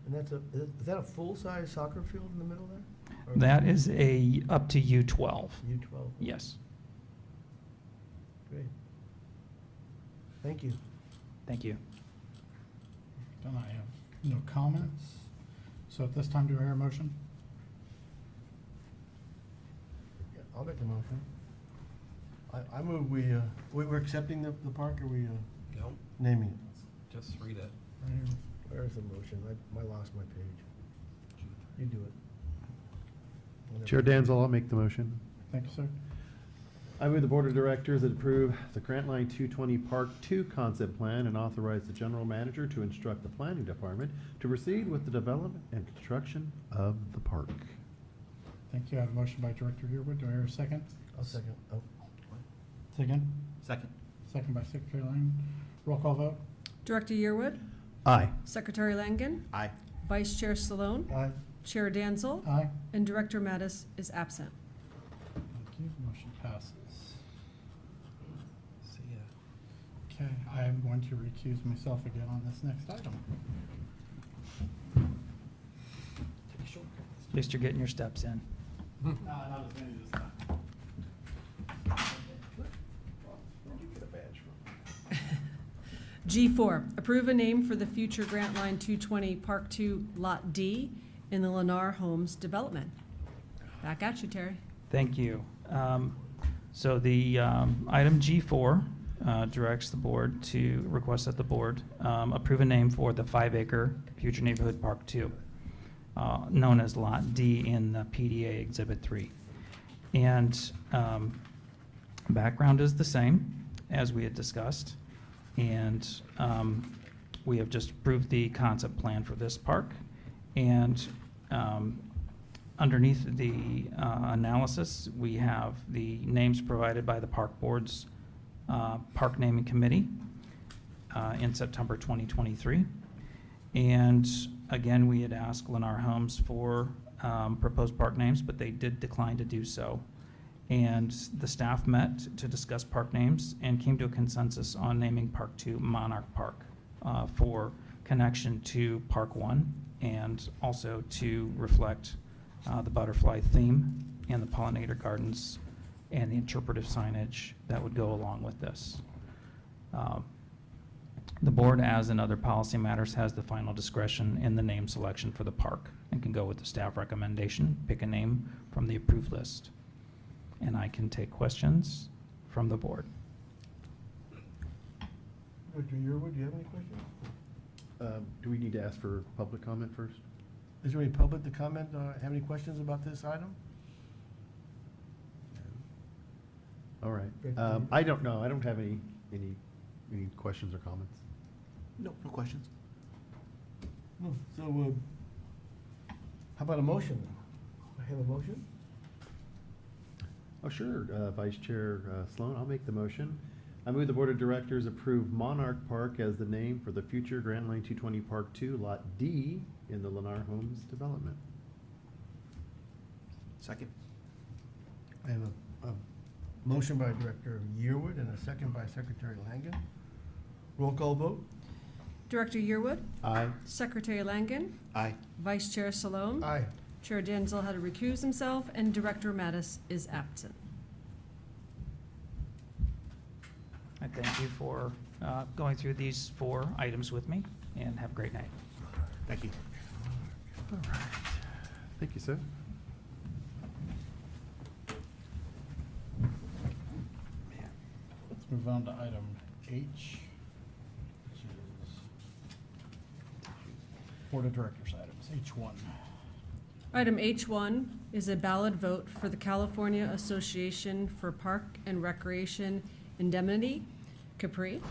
And that's is that a full-size soccer field in the middle there? Or That is a up to U12. U12? Yes. Great. Thank you. Thank you. Then I have no comments. So at this time, do I hear a motion? Yeah, I'll make the motion. I move we're accepting the park, or we No, naming it? just read it. Where's the motion? I lost my page. You do it. Whenever. Chair Danzel, I'll make the motion. Thank you, sir. I move the Board of Directors that approve the Grant Line 220 Park 2 concept plan and authorize the general manager to instruct the planning department to proceed with the development and construction of the park. Thank you. I have a motion by Director Yearwood. Do I hear a second? I'll second. Oh, Second? Second. Second by Secretary Lang. Roll call vote? Director Yearwood, Aye. Secretary Langen, Aye. Vice Chair Stallone, aye. Chair Danzel, Aye. and Director Mattis is absent. Thank you. Motion passes. See ya. Okay, I am going to recuse myself again on this next item. At least you're getting your steps in. Not as many this time. Where'd you get a badge from? G4, approve a name for the future Grant Line 220 Park 2 Lot D in the Lennar Homes development. Back at you, Terry. Thank you. So the item G4 directs the board to request that the board approve a name for the 5-acre future neighborhood Park 2, known as Lot D in the PDA Exhibit 3. And Background is the same as we had discussed, and we have just approved the concept plan for this park. And underneath the analysis, we have the names provided by the Park Board's Park Naming Committee in September 2023. And again, we had asked Lennar Homes for proposed park names, but they did decline to do so. And the staff met to discuss park names and came to a consensus on naming Park 2 Monarch Park for connection to Park 1 and also to reflect the butterfly theme and the pollinator gardens and the interpretive signage that would go along with this. The board, as in other policy matters, has the final discretion in the name selection for the park and can go with the staff recommendation, pick a name from the approved list. And I can take questions from the board. Dr. Yearwood, do you have any questions? Do we need to ask for public comment first? Is there any public to comment, have any questions about this item? All right. I don't know. I don't have any questions or comments. No questions. No, so, how about a motion? I have a motion? Oh, sure. Vice Chair Sloan, I'll make the motion. I move the Board of Directors approve Monarch Park as the name for the future Grand Line 220 Park 2, Lot D in the Lennar Homes development. Second. I have a motion by Director Yearwood and a second by Secretary Langen. Roll call vote? Director Yearwood, Aye. Secretary Langen, Aye. Vice Chair Salome, Aye. Chair Denzel had to recuse himself, and Director Mattis is absent. I thank you for going through these 4 items with me, and have a great night. Thank you. All right. Thank you, sir. Let's move on to item H, which is Board of Directors items, H1. Item H1 is a ballot vote for the California Association for Park and Recreation Indemnity, Capri,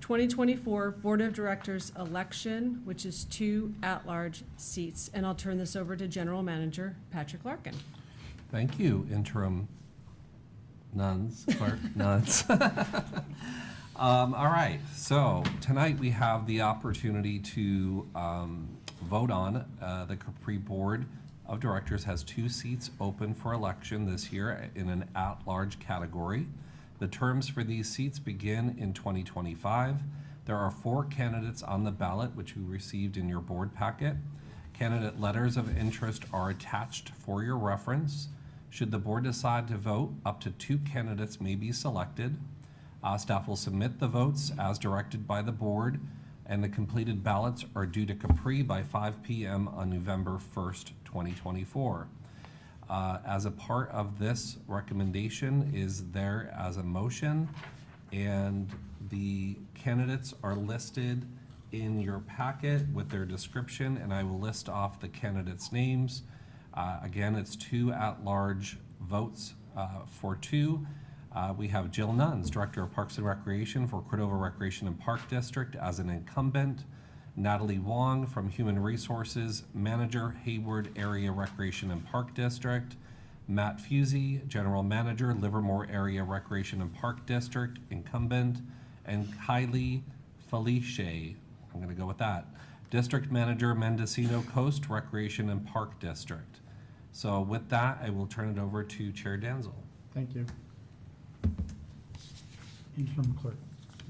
2024 Board of Directors election, which is 2 at-large seats. And I'll turn this over to General Manager Patrick Larkin. Thank you, interim clerk nuns. All right, so tonight we have the opportunity to vote on the Capri Board of Directors has 2 seats open for election this year in an at-large category. The terms for these seats begin in 2025. There are 4 candidates on the ballot, which we received in your board packet. Candidate letters of interest are attached for your reference. Should the board decide to vote, up to 2 candidates may be selected. Staff will submit the votes as directed by the board, and the completed ballots are due to Capri by 5 p.m. on November 1st, 2024. As a part of this recommendation is there as a motion, and the candidates are listed in your packet with their description, and I will list off the candidates' names. Again, it's 2 at-large votes for 2. We have Jill Nuns, Director of Parks and Recreation for Cordova Recreation and Park District as an incumbent. Natalie Wong from Human Resources, Manager, Hayward Area Recreation and Park District. Matt Fusey, General Manager, Livermore Area Recreation and Park District, incumbent. And Kylie Felice, I'm gonna go with that, District Manager, Mendocino Coast Recreation and Park District. So with that, I will turn it over to Chair Danzel. Thank you. Interim Clerk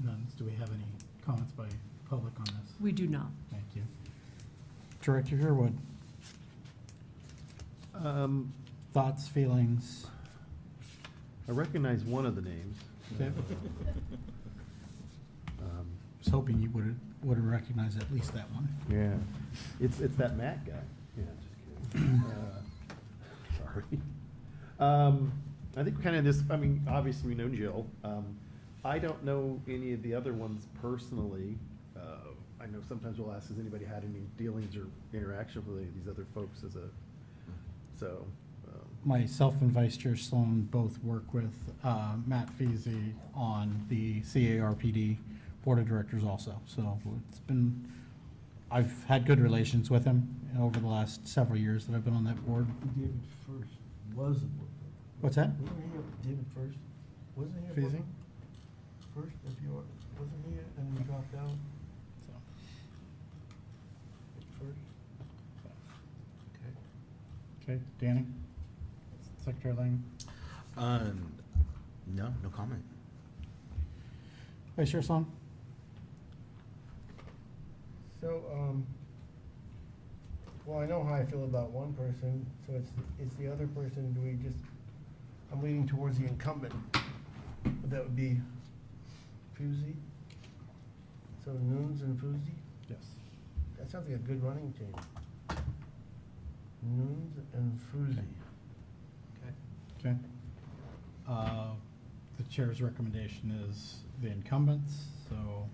Nuns, do we have any comments by public on this? We do not. Thank you. Director Yearwood, thoughts, feelings? I recognize one of the names. Okay. Was hoping you would have recognized at least that one. Yeah, it's that Matt guy. Yeah, just kidding. Sorry. I think kind of this, I mean, obviously we know Jill. I don't know any of the other ones personally. I know sometimes we'll ask, has anybody had any dealings or interaction with any of these other folks as a, so. myself and Vice Chair Sloan both work with Matt Feasy on the CARPD Board of Directors also. So I've had good relations with him over the last several years that I've been on that board. David First was a board member. What's that? Wasn't he David First? Wasn't he a board Feasy? member? First, if you are, wasn't he, and he dropped out? So, First? Okay. okay, Danny? Secretary Lang? No comment. Vice Chair Sloan? So, well, I know how I feel about one person, so it's the other person, do we just, I'm leaning towards the incumbent. That would be Fusi? So Nunes and Fusi? Yes. That sounds like a good running team. Nunes and Fusi. Okay. The chair's recommendation is the incumbents, so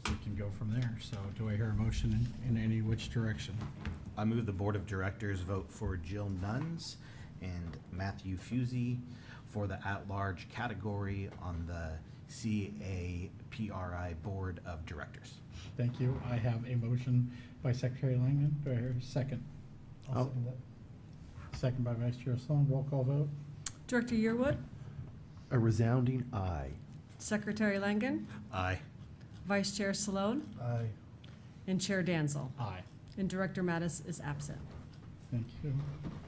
we can go from there. So do I hear a motion in any which direction? I move the Board of Directors vote for Jill Nuns and Matthew Fusey for the at-large category on the CAPRI Board of Directors. Thank you. I have a motion by Secretary Langen. Do I hear a second? I'll second that. Second by Vice Chair Sloan. Roll call vote. Director Yearwood, A resounding aye. Secretary Langen, Aye. Vice Chair Sloan, Aye. and Chair Danzel. Aye. And Director Mattis is absent. Thank you.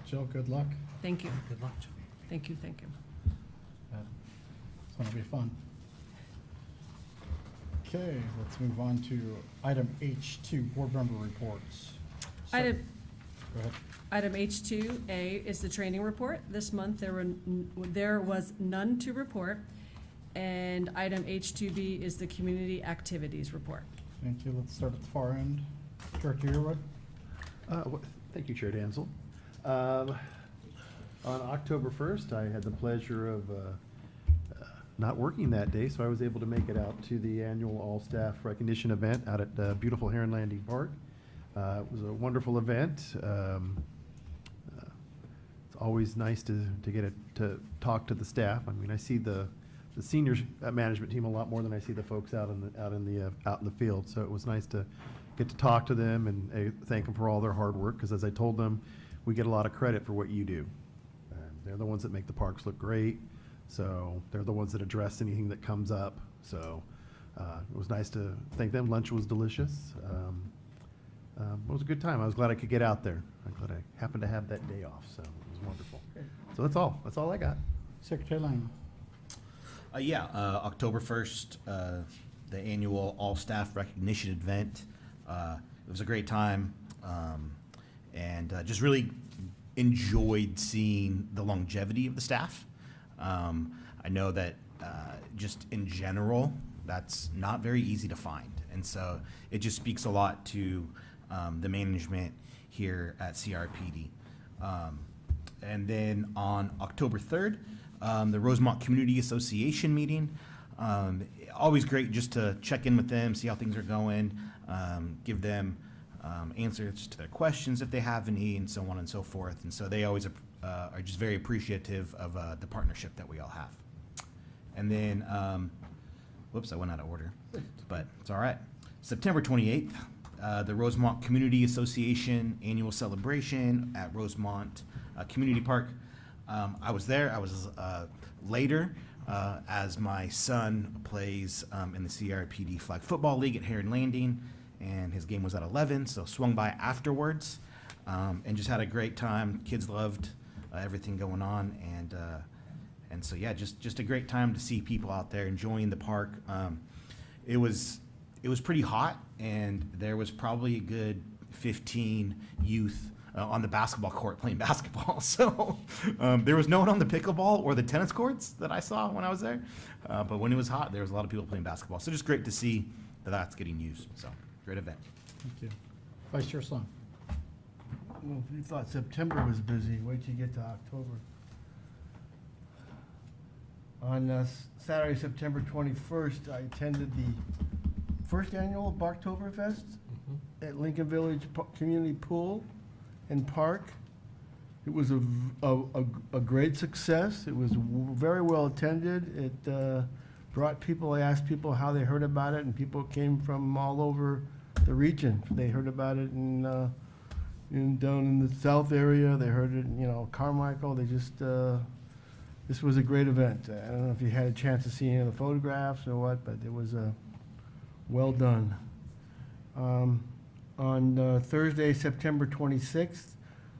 Jill, good luck. Thank you. Good luck, Joe. Thank you, thank you. It's gonna be fun. Okay, let's move on to item H2, board member reports. Item, Go ahead. Item H2A is the training report. This month, there was none to report. And item H2B is the community activities report. Thank you. Let's start at the far end. Director Yearwood? Thank you, Chair Danzel. On October 1st, I had the pleasure of not working that day, so I was able to make it out to the annual all-staff recognition event out at beautiful Heron Landing Park. It was a wonderful event. It's always nice to get to talk to the staff. I mean, I see the senior management team a lot more than I see the folks out in the field. So it was nice to get to talk to them and thank them for all their hard work. Because as I told them, we get a lot of credit for what you do. They're the ones that make the parks look great. So they're the ones that address anything that comes up. So it was nice to thank them. Lunch was delicious. It was a good time. I was glad I could get out there. I'm glad I happened to have that day off. So it was wonderful. So that's all. That's all I got. Secretary Lang? October 1st, the annual all-staff recognition event. It was a great time, and just really enjoyed seeing the longevity of the staff. I know that just in general, that's not very easy to find, and so it just speaks a lot to the management here at CRPD. And then on October 3rd, the Rosemont Community Association meeting. Always great just to check in with them, see how things are going, give them answers to their questions if they have any, and so on and so forth. And so they always are just very appreciative of the partnership that we all have. And then, whoops, I went out of order, but it's all right. September 28th, the Rosemont Community Association annual celebration at Rosemont Community Park. I was there. I was later as my son plays in the CRPD Flag Football League at Heron Landing, and his game was at 11, so swung by afterwards and just had a great time. Kids loved everything going on, and so yeah, just a great time to see people out there enjoying the park. It was pretty hot, and there was probably a good 15 youth on the basketball court playing basketball. So there was no one on the pickleball or the tennis courts that I saw when I was there. But when it was hot, there was a lot of people playing basketball. So just great to see that that's getting used. So great event. Thank you. Vice Chair Sloan? Well, if you thought September was busy, wait till you get to October. On Saturday, September 21st, I attended the first annual Barktoberfest at Lincoln Village Community Pool and Park. It was a great success. It was very well attended. It brought people, I asked people how they heard about it, and people came from all over the region. They heard about it down in the south area. They heard it in, Carmichael. They just, this was a great event. I don't know if you had a chance to see any of the photographs or what, but it was well done. On Thursday, September 26th,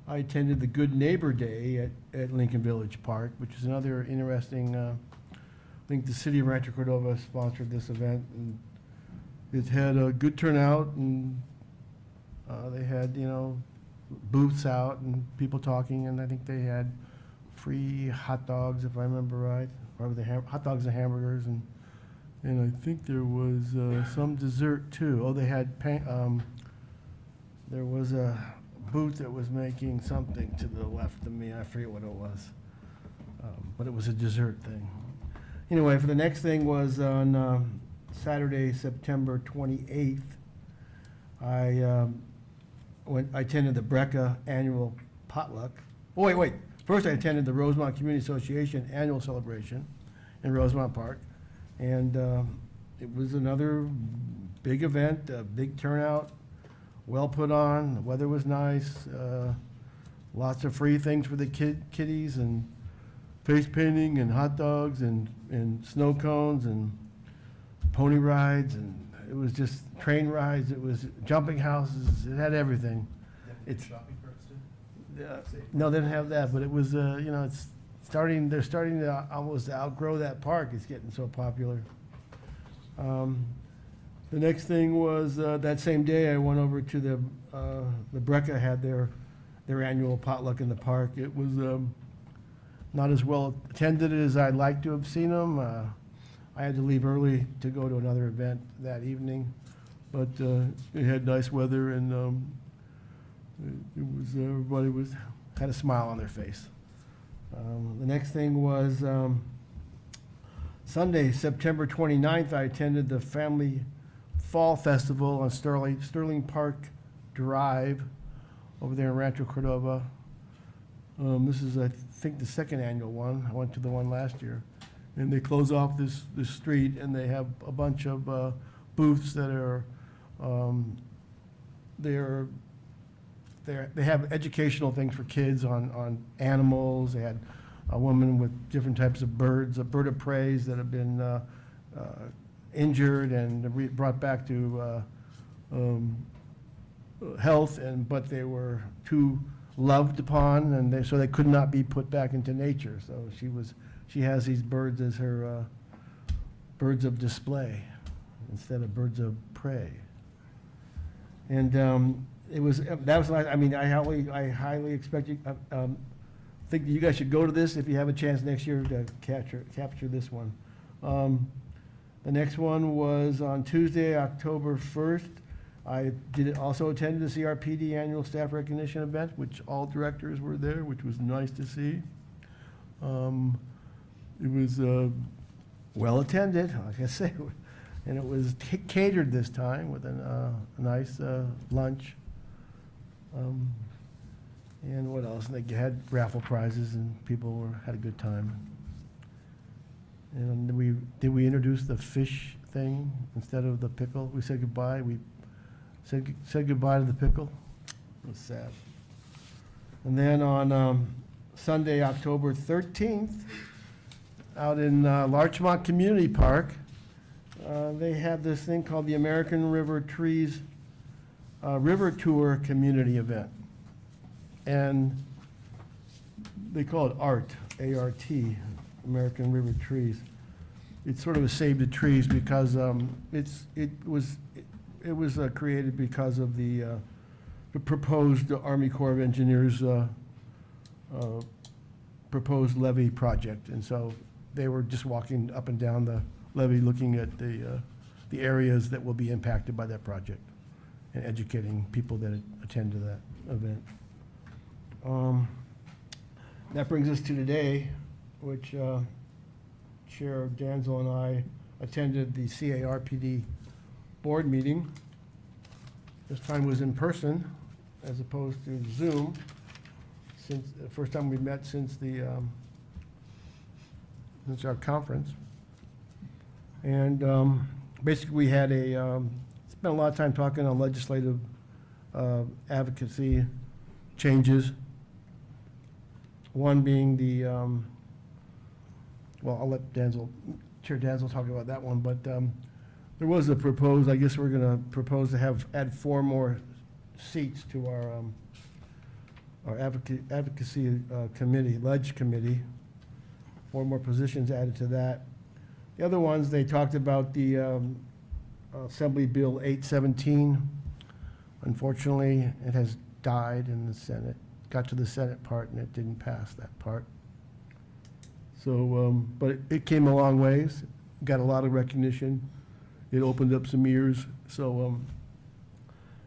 I attended the Good Neighbor Day at Lincoln Village Park, which is another interesting, I think the city of Rancho Cordova sponsored this event, and it had a good turnout, and they had, booths out and people talking, and I think they had free hot dogs, if I remember right, or hot dogs and hamburgers, and I think there was some dessert too. Oh, they had, there was a booth that was making something to the left of me. I forget what it was, but it was a dessert thing. Anyway, for the next thing was on Saturday, September 28th. I attended the BRECA annual potluck. Oh, wait. First, I attended the Rosemont Community Association annual celebration in Rosemont Park, and it was another big event, a big turnout. Well put on, the weather was nice, lots of free things for the kiddies, and face painting and hot dogs and snow cones and pony rides, and it was just train rides, it was jumping houses, it had everything. It's no, they didn't have that, but it was, it's starting, they're starting to almost outgrow that park, it's getting so popular. The next thing was, that same day, I went over to the BRECA had their annual potluck in the park. It was not as well attended as I'd like to have seen them. I had to leave early to go to another event that evening, but it had nice weather, and it was everybody had a smile on their face. The next thing was Sunday, September 29th, I attended the Family Fall Festival on Sterling Park Drive over there in Rancho Cordova. This is, I think, the second annual one. I went to the one last year. And they close off this street, and they have a bunch of booths that are, they have educational things for kids on animals. They had a woman with different types of birds, a bird of prey that have been injured and brought back to health, but they were too loved upon, and so they could not be put back into nature. So she has these birds as her birds of display instead of birds of prey. And that was nice. I mean, I highly expect you. Think that you guys should go to this if you have a chance next year to capture this one. The next one was on Tuesday, October 1st. I also attended the CRPD annual staff recognition event, which all directors were there, which was nice to see. It was well attended, like I say, and it was catered this time with a nice lunch. And what else? They had raffle prizes, and people had a good time. And did we introduce the fish thing instead of the pickle? We said goodbye. We said goodbye to the pickle. It was sad. And then on Sunday, October 13th, out in Larchmont Community Park, they had this thing called the American River Trees River Tour Community Event. And they call it ART, A-R-T, American River Trees. It's sort of a Save the Trees because it was created because of the proposed Army Corps of Engineers proposed levee project, and so they were just walking up and down the levee, looking at the areas that will be impacted by that project, and educating people that attend to that event. That brings us to today, which Chair Danzel and I attended the CRPD board meeting. This time was in person as opposed to Zoom. since, the first time we met since since our conference. And basically, we had spent a lot of time talking on legislative advocacy changes. One being well, I'll let Chair Danzel talk about that one, but there was a proposed, I guess we're gonna propose to add 4 more seats to our advocacy committee, ledge committee. 4 more positions added to that. The other ones, they talked about the Assembly Bill 817. Unfortunately, it has died in the Senate. Got to the Senate part and it didn't pass that part. So, but it came a long ways, got a lot of recognition. It opened up some ears, so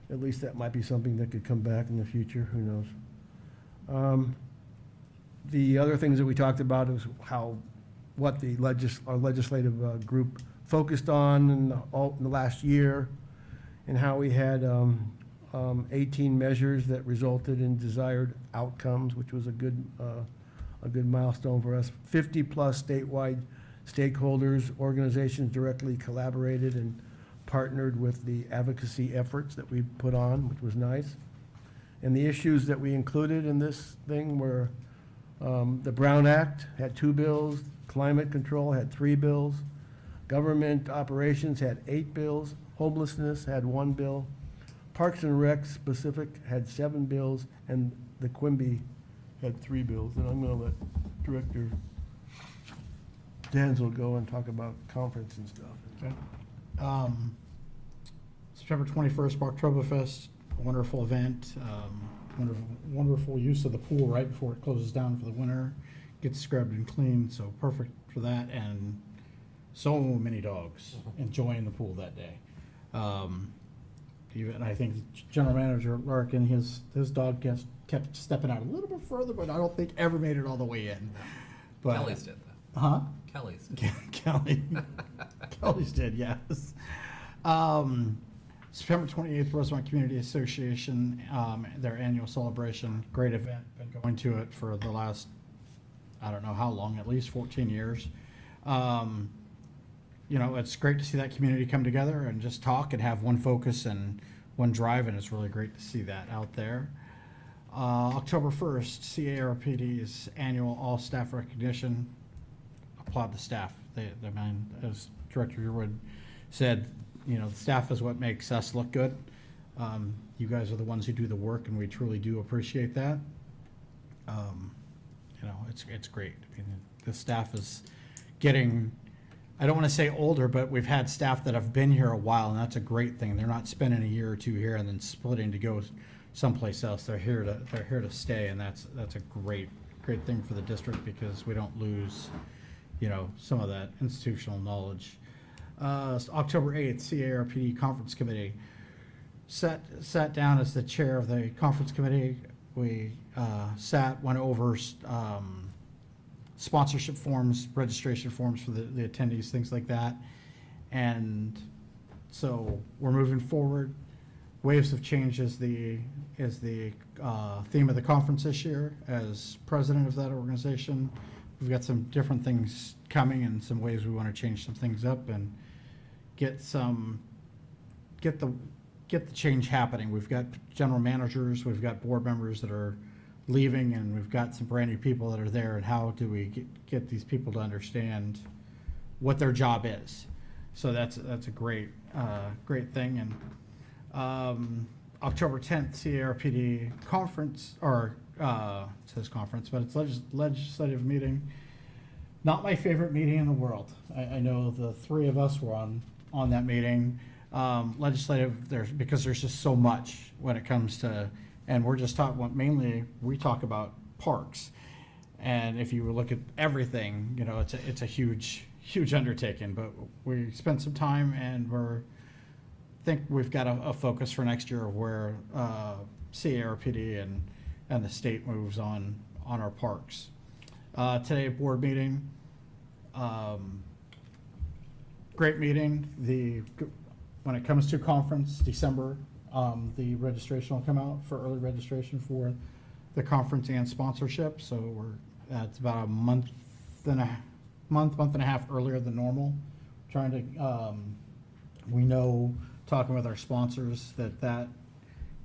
at least that might be something that could come back in the future, who knows. The other things that we talked about is what our legislative group focused on in the last year, and how we had 18 measures that resulted in desired outcomes, which was a good milestone for us. 50-plus statewide stakeholders, organizations directly collaborated and partnered with the advocacy efforts that we put on, which was nice. And the issues that we included in this thing were the Brown Act had 2 bills, climate control had 3 bills, government operations had 8 bills, homelessness had 1 bill, Parks and Rec specific had 7 bills, and the Quimby had 3 bills. And I'm going to let Director Danzel go and talk about conference and stuff. Okay. September 21st, Oktoberfest, wonderful event. Wonderful use of the pool right before it closes down for the winter. Gets scrubbed and cleaned, so perfect for that. And so many dogs enjoying the pool that day. Even I think General Manager Larkin, his dog kept stepping out a little bit further, but I don't think ever made it all the way in. But, Kelly's did that. Huh? Kelly's did. Kelly's did, yes. September 28th, Rosemont Community Association, their annual celebration, great event. Been going to it for the last, I don't know how long, at least 14 years. You know, it's great to see that community come together and just talk and have one focus and one drive, and it's really great to see that out there. October 1st, CRPD's annual all-staff recognition. Applaud the staff. As Director Yearwood said, you know, the staff is what makes us look good. You guys are the ones who do the work, and we truly do appreciate that. You know, it's great. I mean, the staff is getting, I don't want to say older, but we've had staff that have been here a while, and that's a great thing. They're not spending a year or 2 here and then splitting to go someplace else. They're here to stay, and that's a great thing for the district, because we don't lose, you know, some of that institutional knowledge. October 8th, CRPD Conference Committee. Sat down as the chair of the conference committee. We went over sponsorship forms, registration forms for the attendees, things like that. And so we're moving forward. Waves of Change is the theme of the conference this year. As president of that organization, we've got some different things coming and some ways we want to change some things up and get the change happening. We've got general managers, we've got board members that are leaving, and we've got some brand new people that are there, and how do we get these people to understand what their job is? So that's a great thing. And October 10th, CRPD conference, or it says conference, but it's legislative meeting. Not my favorite meeting in the world. I know the 3 of us were on that meeting. Legislative, because there's just so much when it comes to, and we're just talking, mainly we talk about parks. And if you look at everything, you know, it's a huge undertaking, but we spent some time, and think we've got a focus for next year where CRPD and the state moves on our parks. Today, board meeting. Great meeting. When it comes to conference, December, the registration will come out for early registration for the conference and sponsorship. So it's about a month and a half earlier than normal. Trying to, we know, talking with our sponsors that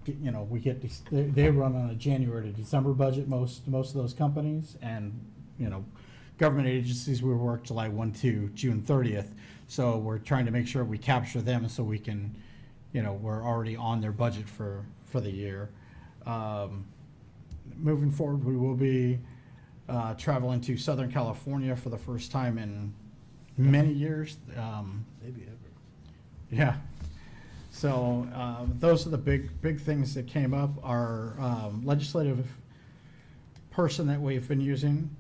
you know, we get they run on a January to December budget, most of those companies, and you know, government agencies, we work July 1 to June 30th. So we're trying to make sure we capture them so we can, you know, we're already on their budget for the year. Moving forward, we will be traveling to Southern California for the first time in many years. Maybe ever. Yeah. So those are the big things that came up. Our legislative person that we've been using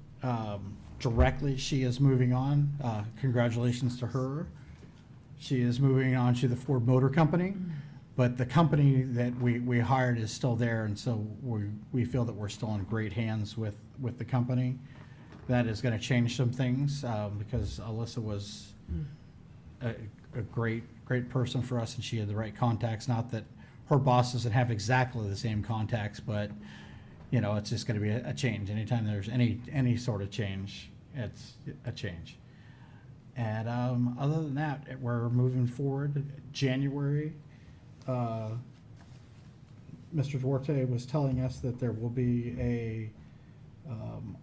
directly, she is moving on. Congratulations to her. She is moving on to the Ford Motor Company, but the company that we hired is still there, and so we feel that we're still in great hands with the company. That is going to change some things because Alyssa was a great person for us, and she had the right contacts. Not that her boss doesn't have exactly the same contacts, but you know, it's just going to be a change. Anytime there's any sort of change, it's a change. And other than that, we're moving forward. January, Mr. Duarte was telling us that there will be a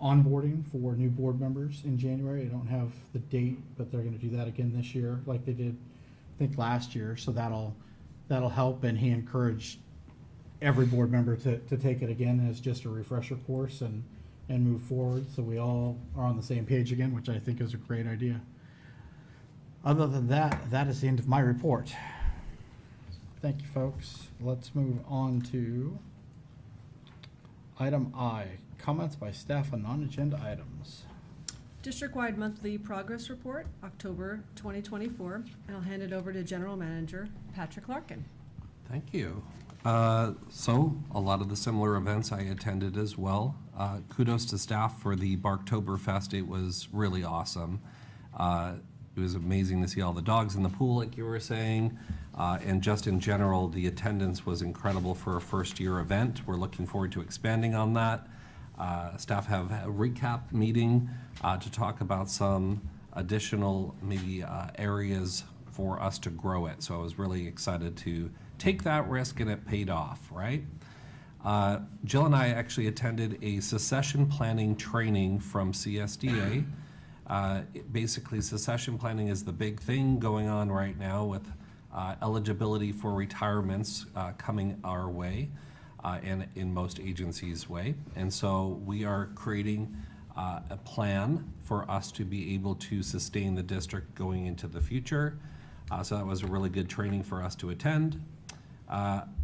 onboarding for new board members in January. I don't have the date, but they're going to do that again this year, like they did, I think, last year. So that'll help. And he encouraged every board member to take it again as just a refresher course and move forward. So we all are on the same page again, which I think is a great idea. Other than that, that is the end of my report. Thank you, folks. Let's move on to item I, comments by staff on non-agenda items. District-wide monthly progress report, October 2024. And I'll hand it over to General Manager Patrick Larkin. Thank you. So a lot of the similar events I attended as well. Kudos to staff for the Barktoberfest. It was really awesome. It was amazing to see all the dogs in the pool, like you were saying. And just in general, the attendance was incredible for a first-year event. We're looking forward to expanding on that. Staff have a recap meeting to talk about some additional maybe areas for us to grow it. So I was really excited to take that risk, and it paid off, right? Jill and I actually attended a succession planning training from CSDA. Basically, succession planning is the big thing going on right now with eligibility for retirements coming our way and in most agencies' way. And so we are creating a plan for us to be able to sustain the district going into the future. So that was a really good training for us to attend.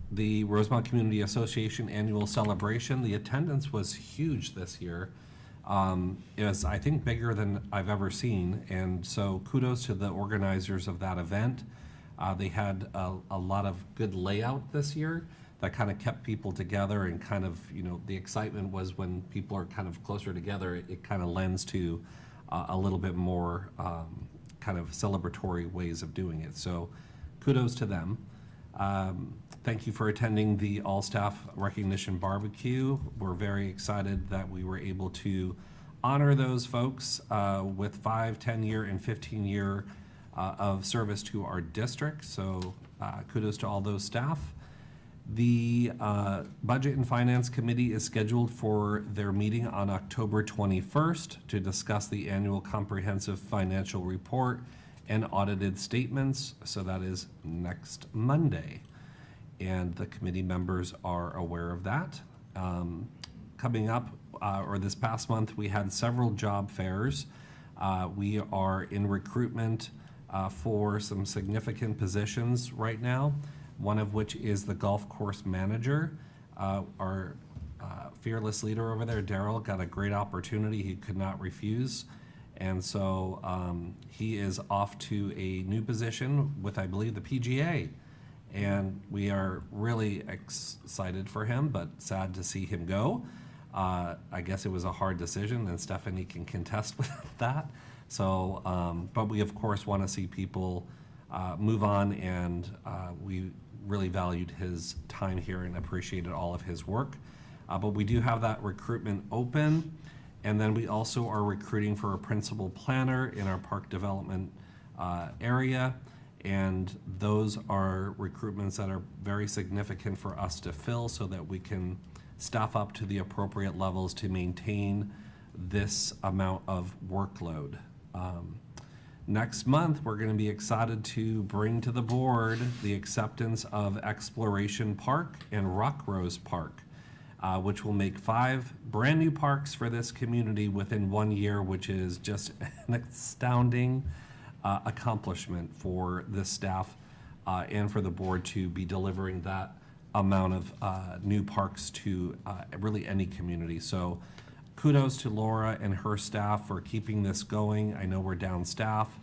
The Rosemont Community Association annual celebration, the attendance was huge this year. It was, I think, bigger than I've ever seen, and so kudos to the organizers of that event. They had a lot of good layout this year that kind of kept people together, and kind of, you know, the excitement was when people are kind of closer together, it kind of lends to a little bit more kind of celebratory ways of doing it. So kudos to them. Thank you for attending the all-staff recognition barbecue. We're very excited that we were able to honor those folks with 5, 10-year, and 15-year of service to our district. So kudos to all those staff. The Budget and Finance Committee is scheduled for their meeting on October 21st to discuss the annual comprehensive financial report and audited statements. So that is next Monday. And the committee members are aware of that. Coming up, or this past month, we had several job fairs. We are in recruitment for some significant positions right now, one of which is the golf course manager. Our fearless leader over there, Daryl, got a great opportunity he could not refuse. And so he is off to a new position with, I believe, the PGA. And we are really excited for him, but sad to see him go. I guess it was a hard decision, and Stephanie can contest with that. So, but we of course want to see people move on, and we really valued his time here and appreciated all of his work. But we do have that recruitment open. And then we also are recruiting for a principal planner in our park development area. And those are recruitments that are very significant for us to fill so that we can staff up to the appropriate levels to maintain this amount of workload. Next month, we're going to be excited to bring to the board the acceptance of Exploration Park and Rock Rose Park, which will make 5 brand new parks for this community within 1 year, which is just an astounding accomplishment for this staff and for the board to be delivering that amount of new parks to really any community. So kudos to Laura and her staff for keeping this going. I know we're down staff,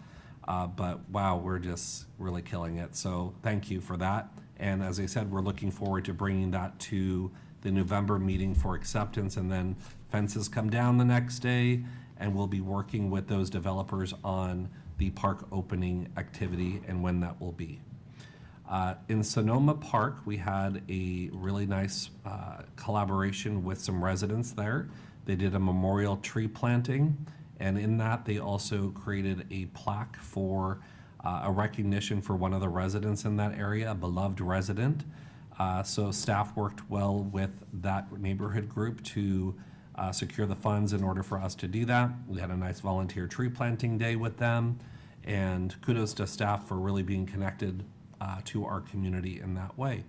but wow, we're just really killing it. So thank you for that. And as I said, we're looking forward to bringing that to the November meeting for acceptance, and then fences come down the next day, and we'll be working with those developers on the park opening activity and when that will be. In Sonoma Park, we had a really nice collaboration with some residents there. They did a memorial tree planting, and in that they also created a plaque for a recognition for one of the residents in that area, a beloved resident. So staff worked well with that neighborhood group to secure the funds in order for us to do that. We had a nice volunteer tree planting day with them, and kudos to staff for really being connected to our community in that way.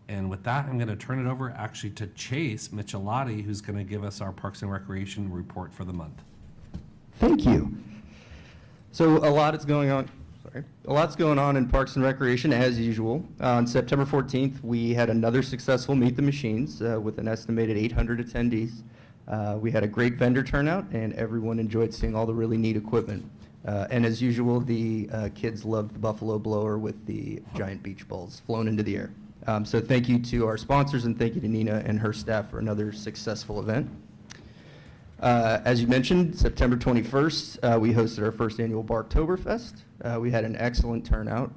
And with that, I'm going to turn it over actually to Chase Michelotti, who's going to give us our Parks and Recreation report for the month. Thank you. So a lot is going on. A lot's going on in Parks and Recreation as usual. On September 14th, we had another successful Meet the Machines with an estimated 800 attendees. We had a great vendor turnout, and everyone enjoyed seeing all the really neat equipment. And as usual, the kids loved the Buffalo Blower with the giant beach balls flown into the air. So thank you to our sponsors, and thank you to Nina and her staff for another successful event. As you mentioned, September 21st, we hosted our first annual Barktoberfest. We had an excellent turnout.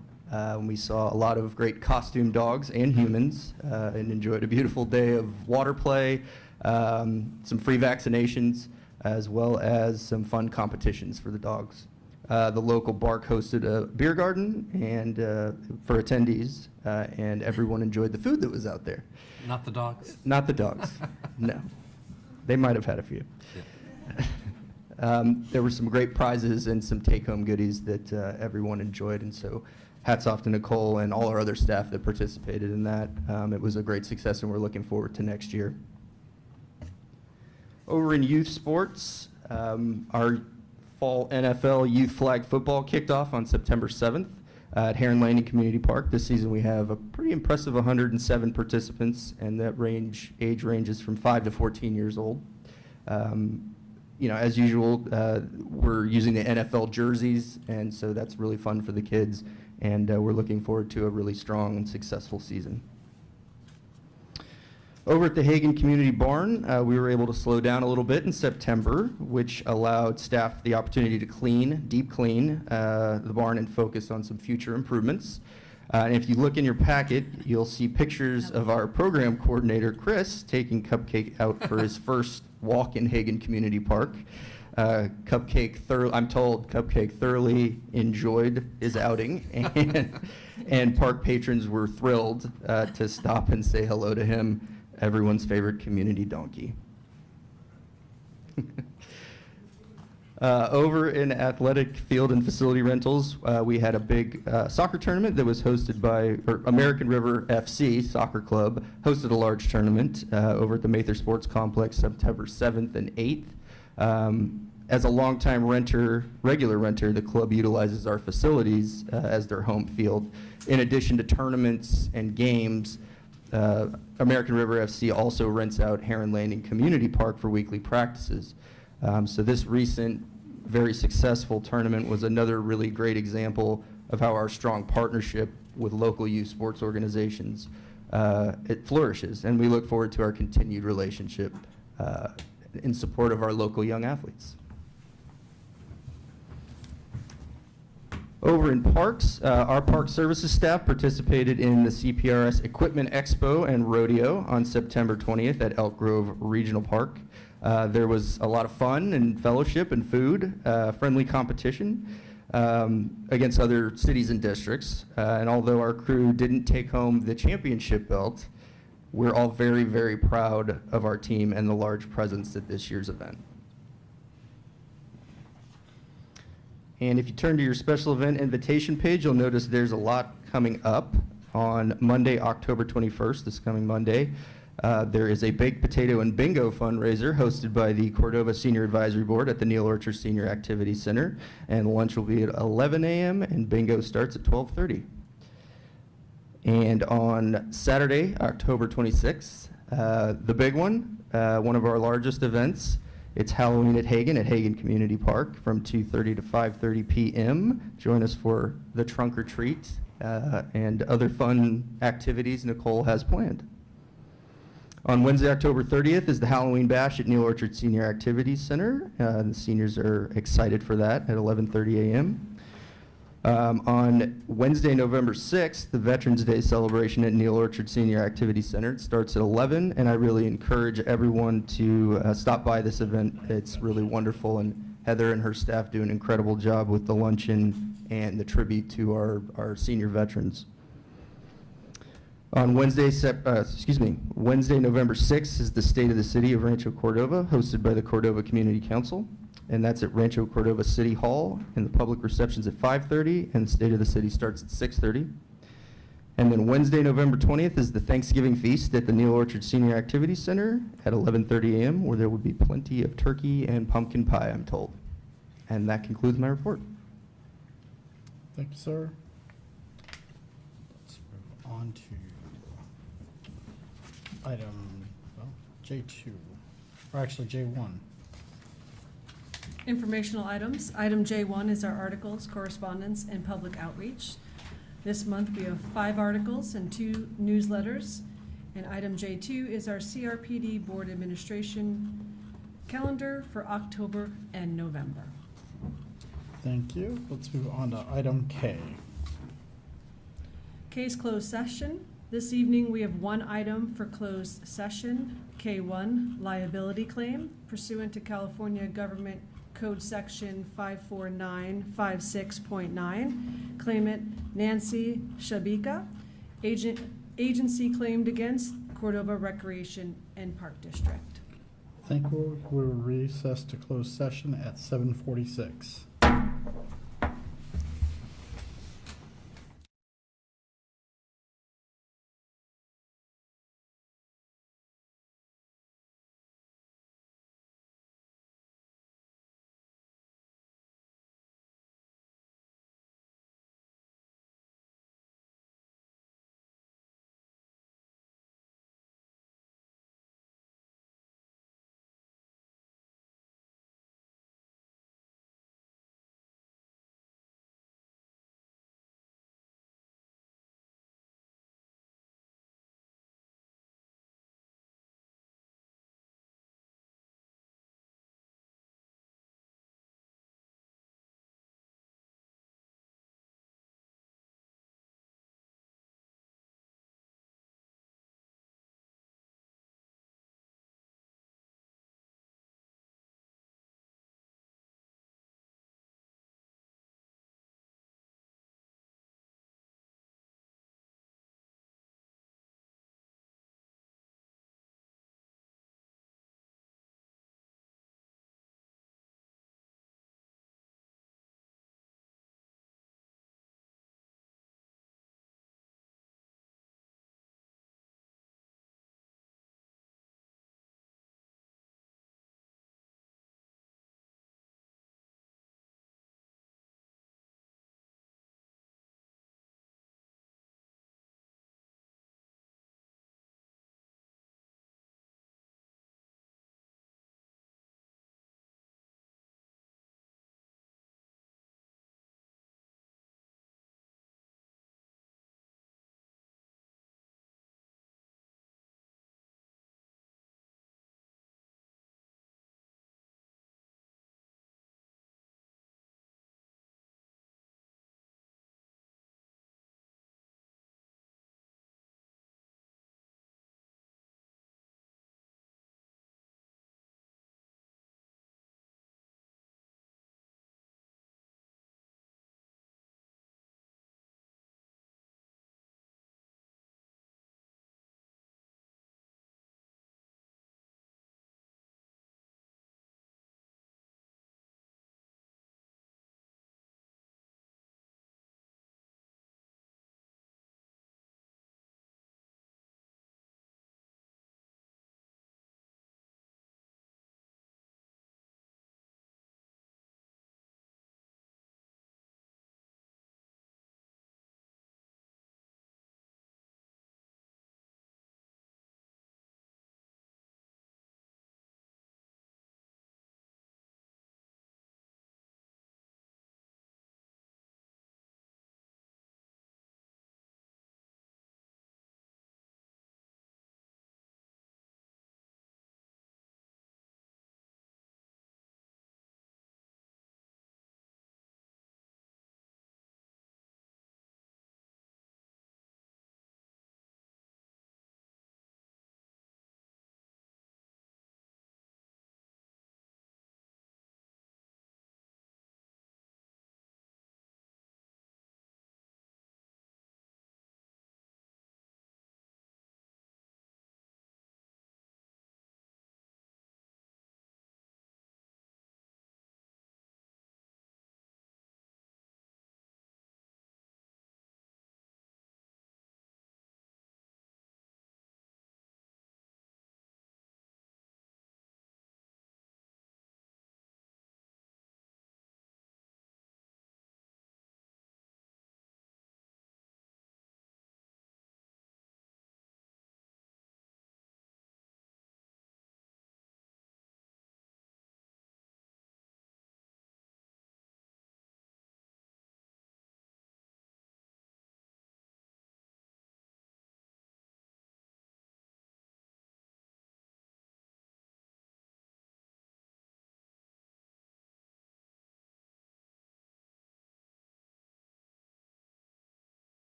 We saw a lot of great costume dogs and humans and enjoyed a beautiful day of water play, some free vaccinations, as well as some fun competitions for the dogs. The local Bark hosted a beer garden and for attendees, and everyone enjoyed the food that was out there. Not the dogs? Not the dogs, no. They might have had a few. Yeah. There were some great prizes and some take-home goodies that everyone enjoyed, and so hats off to Nicole and all our other staff that participated in that. It was a great success, and we're looking forward to next year. Over in youth sports, our fall NFL youth flag football kicked off on September 7th at Heron Landing Community Park. This season we have a pretty impressive 107 participants, and that age ranges from 5 to 14 years old. You know, as usual, we're using the NFL jerseys, and so that's really fun for the kids, and we're looking forward to a really strong and successful season. Over at the Hagen Community Barn, we were able to slow down a little bit in September, which allowed staff the opportunity to deep clean the barn and focus on some future improvements. And if you look in your packet, you'll see pictures of our program coordinator, Chris, taking Cupcake out for his first walk in Hagen Community Park. I'm told Cupcake thoroughly enjoyed his outing, and park patrons were thrilled to stop and say hello to him, everyone's favorite community donkey. Over in athletic field and facility rentals, we had a big soccer tournament that was hosted by American River FC Soccer Club, hosted a large tournament over at the Mather Sports Complex September 7th and 8th. As a longtime regular renter, the club utilizes our facilities as their home field. In addition to tournaments and games, American River FC also rents out Heron Landing Community Park for weekly practices. So this recent, very successful tournament was another really great example of how our strong partnership with local youth sports organizations, it flourishes, and we look forward to our continued relationship in support of our local young athletes. Over in parks, our park services staff participated in the CPRS Equipment Expo and Rodeo on September 20th at Elk Grove Regional Park. There was a lot of fun and fellowship and food, friendly competition against other cities and districts. And although our crew didn't take home the championship belt, we're all very, very proud of our team and the large presence at this year's event. And if you turn to your special event invitation page, you'll notice there's a lot coming up on Monday, October 21st, this coming Monday. There is a baked potato and bingo fundraiser hosted by the Cordova Senior Advisory Board at the Neil Orchard Senior Activity Center. And lunch will be at 11 a.m. and bingo starts at 12:30. And on Saturday, October 26th, the big one of our largest events, it's Halloween at Hagen Community Park from 2:30 to 5:30 p.m. Join us for the trunk or treat and other fun activities Nicole has planned. On Wednesday, October 30th is the Halloween Bash at Neil Orchard Senior Activities Center. The seniors are excited for that at 11:30 a.m. On Wednesday, November 6th, the Veterans Day celebration at Neil Orchard Senior Activity Center. It starts at 11, and I really encourage everyone to stop by this event. It's really wonderful, and Heather and her staff do an incredible job with the luncheon and the tribute to our senior veterans. On Wednesday, Wednesday, November 6th is the State of the City of Rancho Cordova, hosted by the Cordova Community Council. And that's at Rancho Cordova City Hall, and the public reception's at 5:30, and the State of the City starts at 6:30. And then Wednesday, November 20th is the Thanksgiving Feast at the Neil Orchard Senior Activity Center at 11:30 a.m., where there will be plenty of turkey and pumpkin pie, I'm told. And that concludes my report. Thank you, sir. Let's move on to item, well, J2, or actually J1. Informational items. Item J1 is our articles, correspondence, and public outreach. This month we have 5 articles and 2 newsletters. And item J2 is our CRPD Board Administration calendar for October and November. Thank you. Let's move on to item K. Case closed session. This evening we have 1 item for closed session, K1, liability claim pursuant to California Government Code Section 54956.9. Claimant Nancy Shabika. Agency claimed against Cordova Recreation and Park District. Thank you. We'll recess to closed session at 7:46.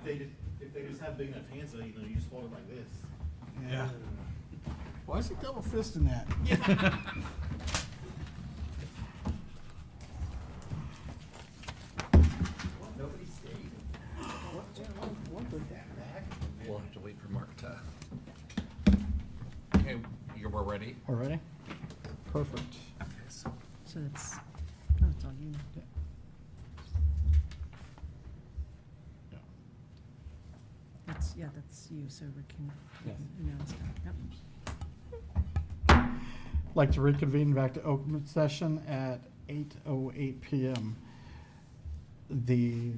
if they just have big enough hands, though, you know, you just hold it like this. Yeah. Why is he double fisting that? Nobody stayed. We'll have to wait for Mark to. Okay, we're ready. All ready? Perfect. So it's, oh, it's all you. That's, yeah, that's you, so we can announce that, yep. Like to reconvene back to open session at 8:08 PM. The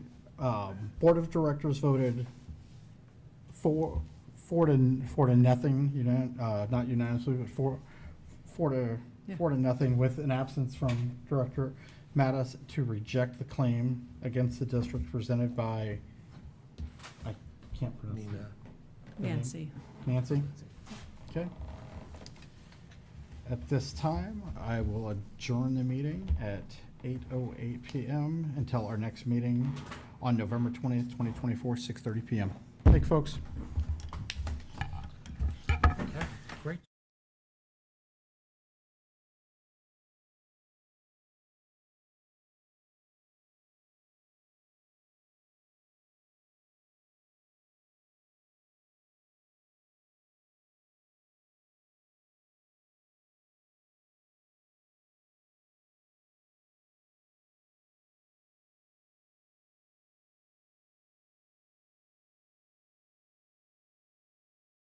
Board of Directors voted four to nothing, not unanimously, but four to nothing, with an absence from Director Mattis, to reject the claim against the district presented by, I can't pronounce it. Nancy. Nancy? Okay. At this time, I will adjourn the meeting at 8:08 PM until our next meeting on November 20th, 2024, 6:30 PM. Thank you, folks.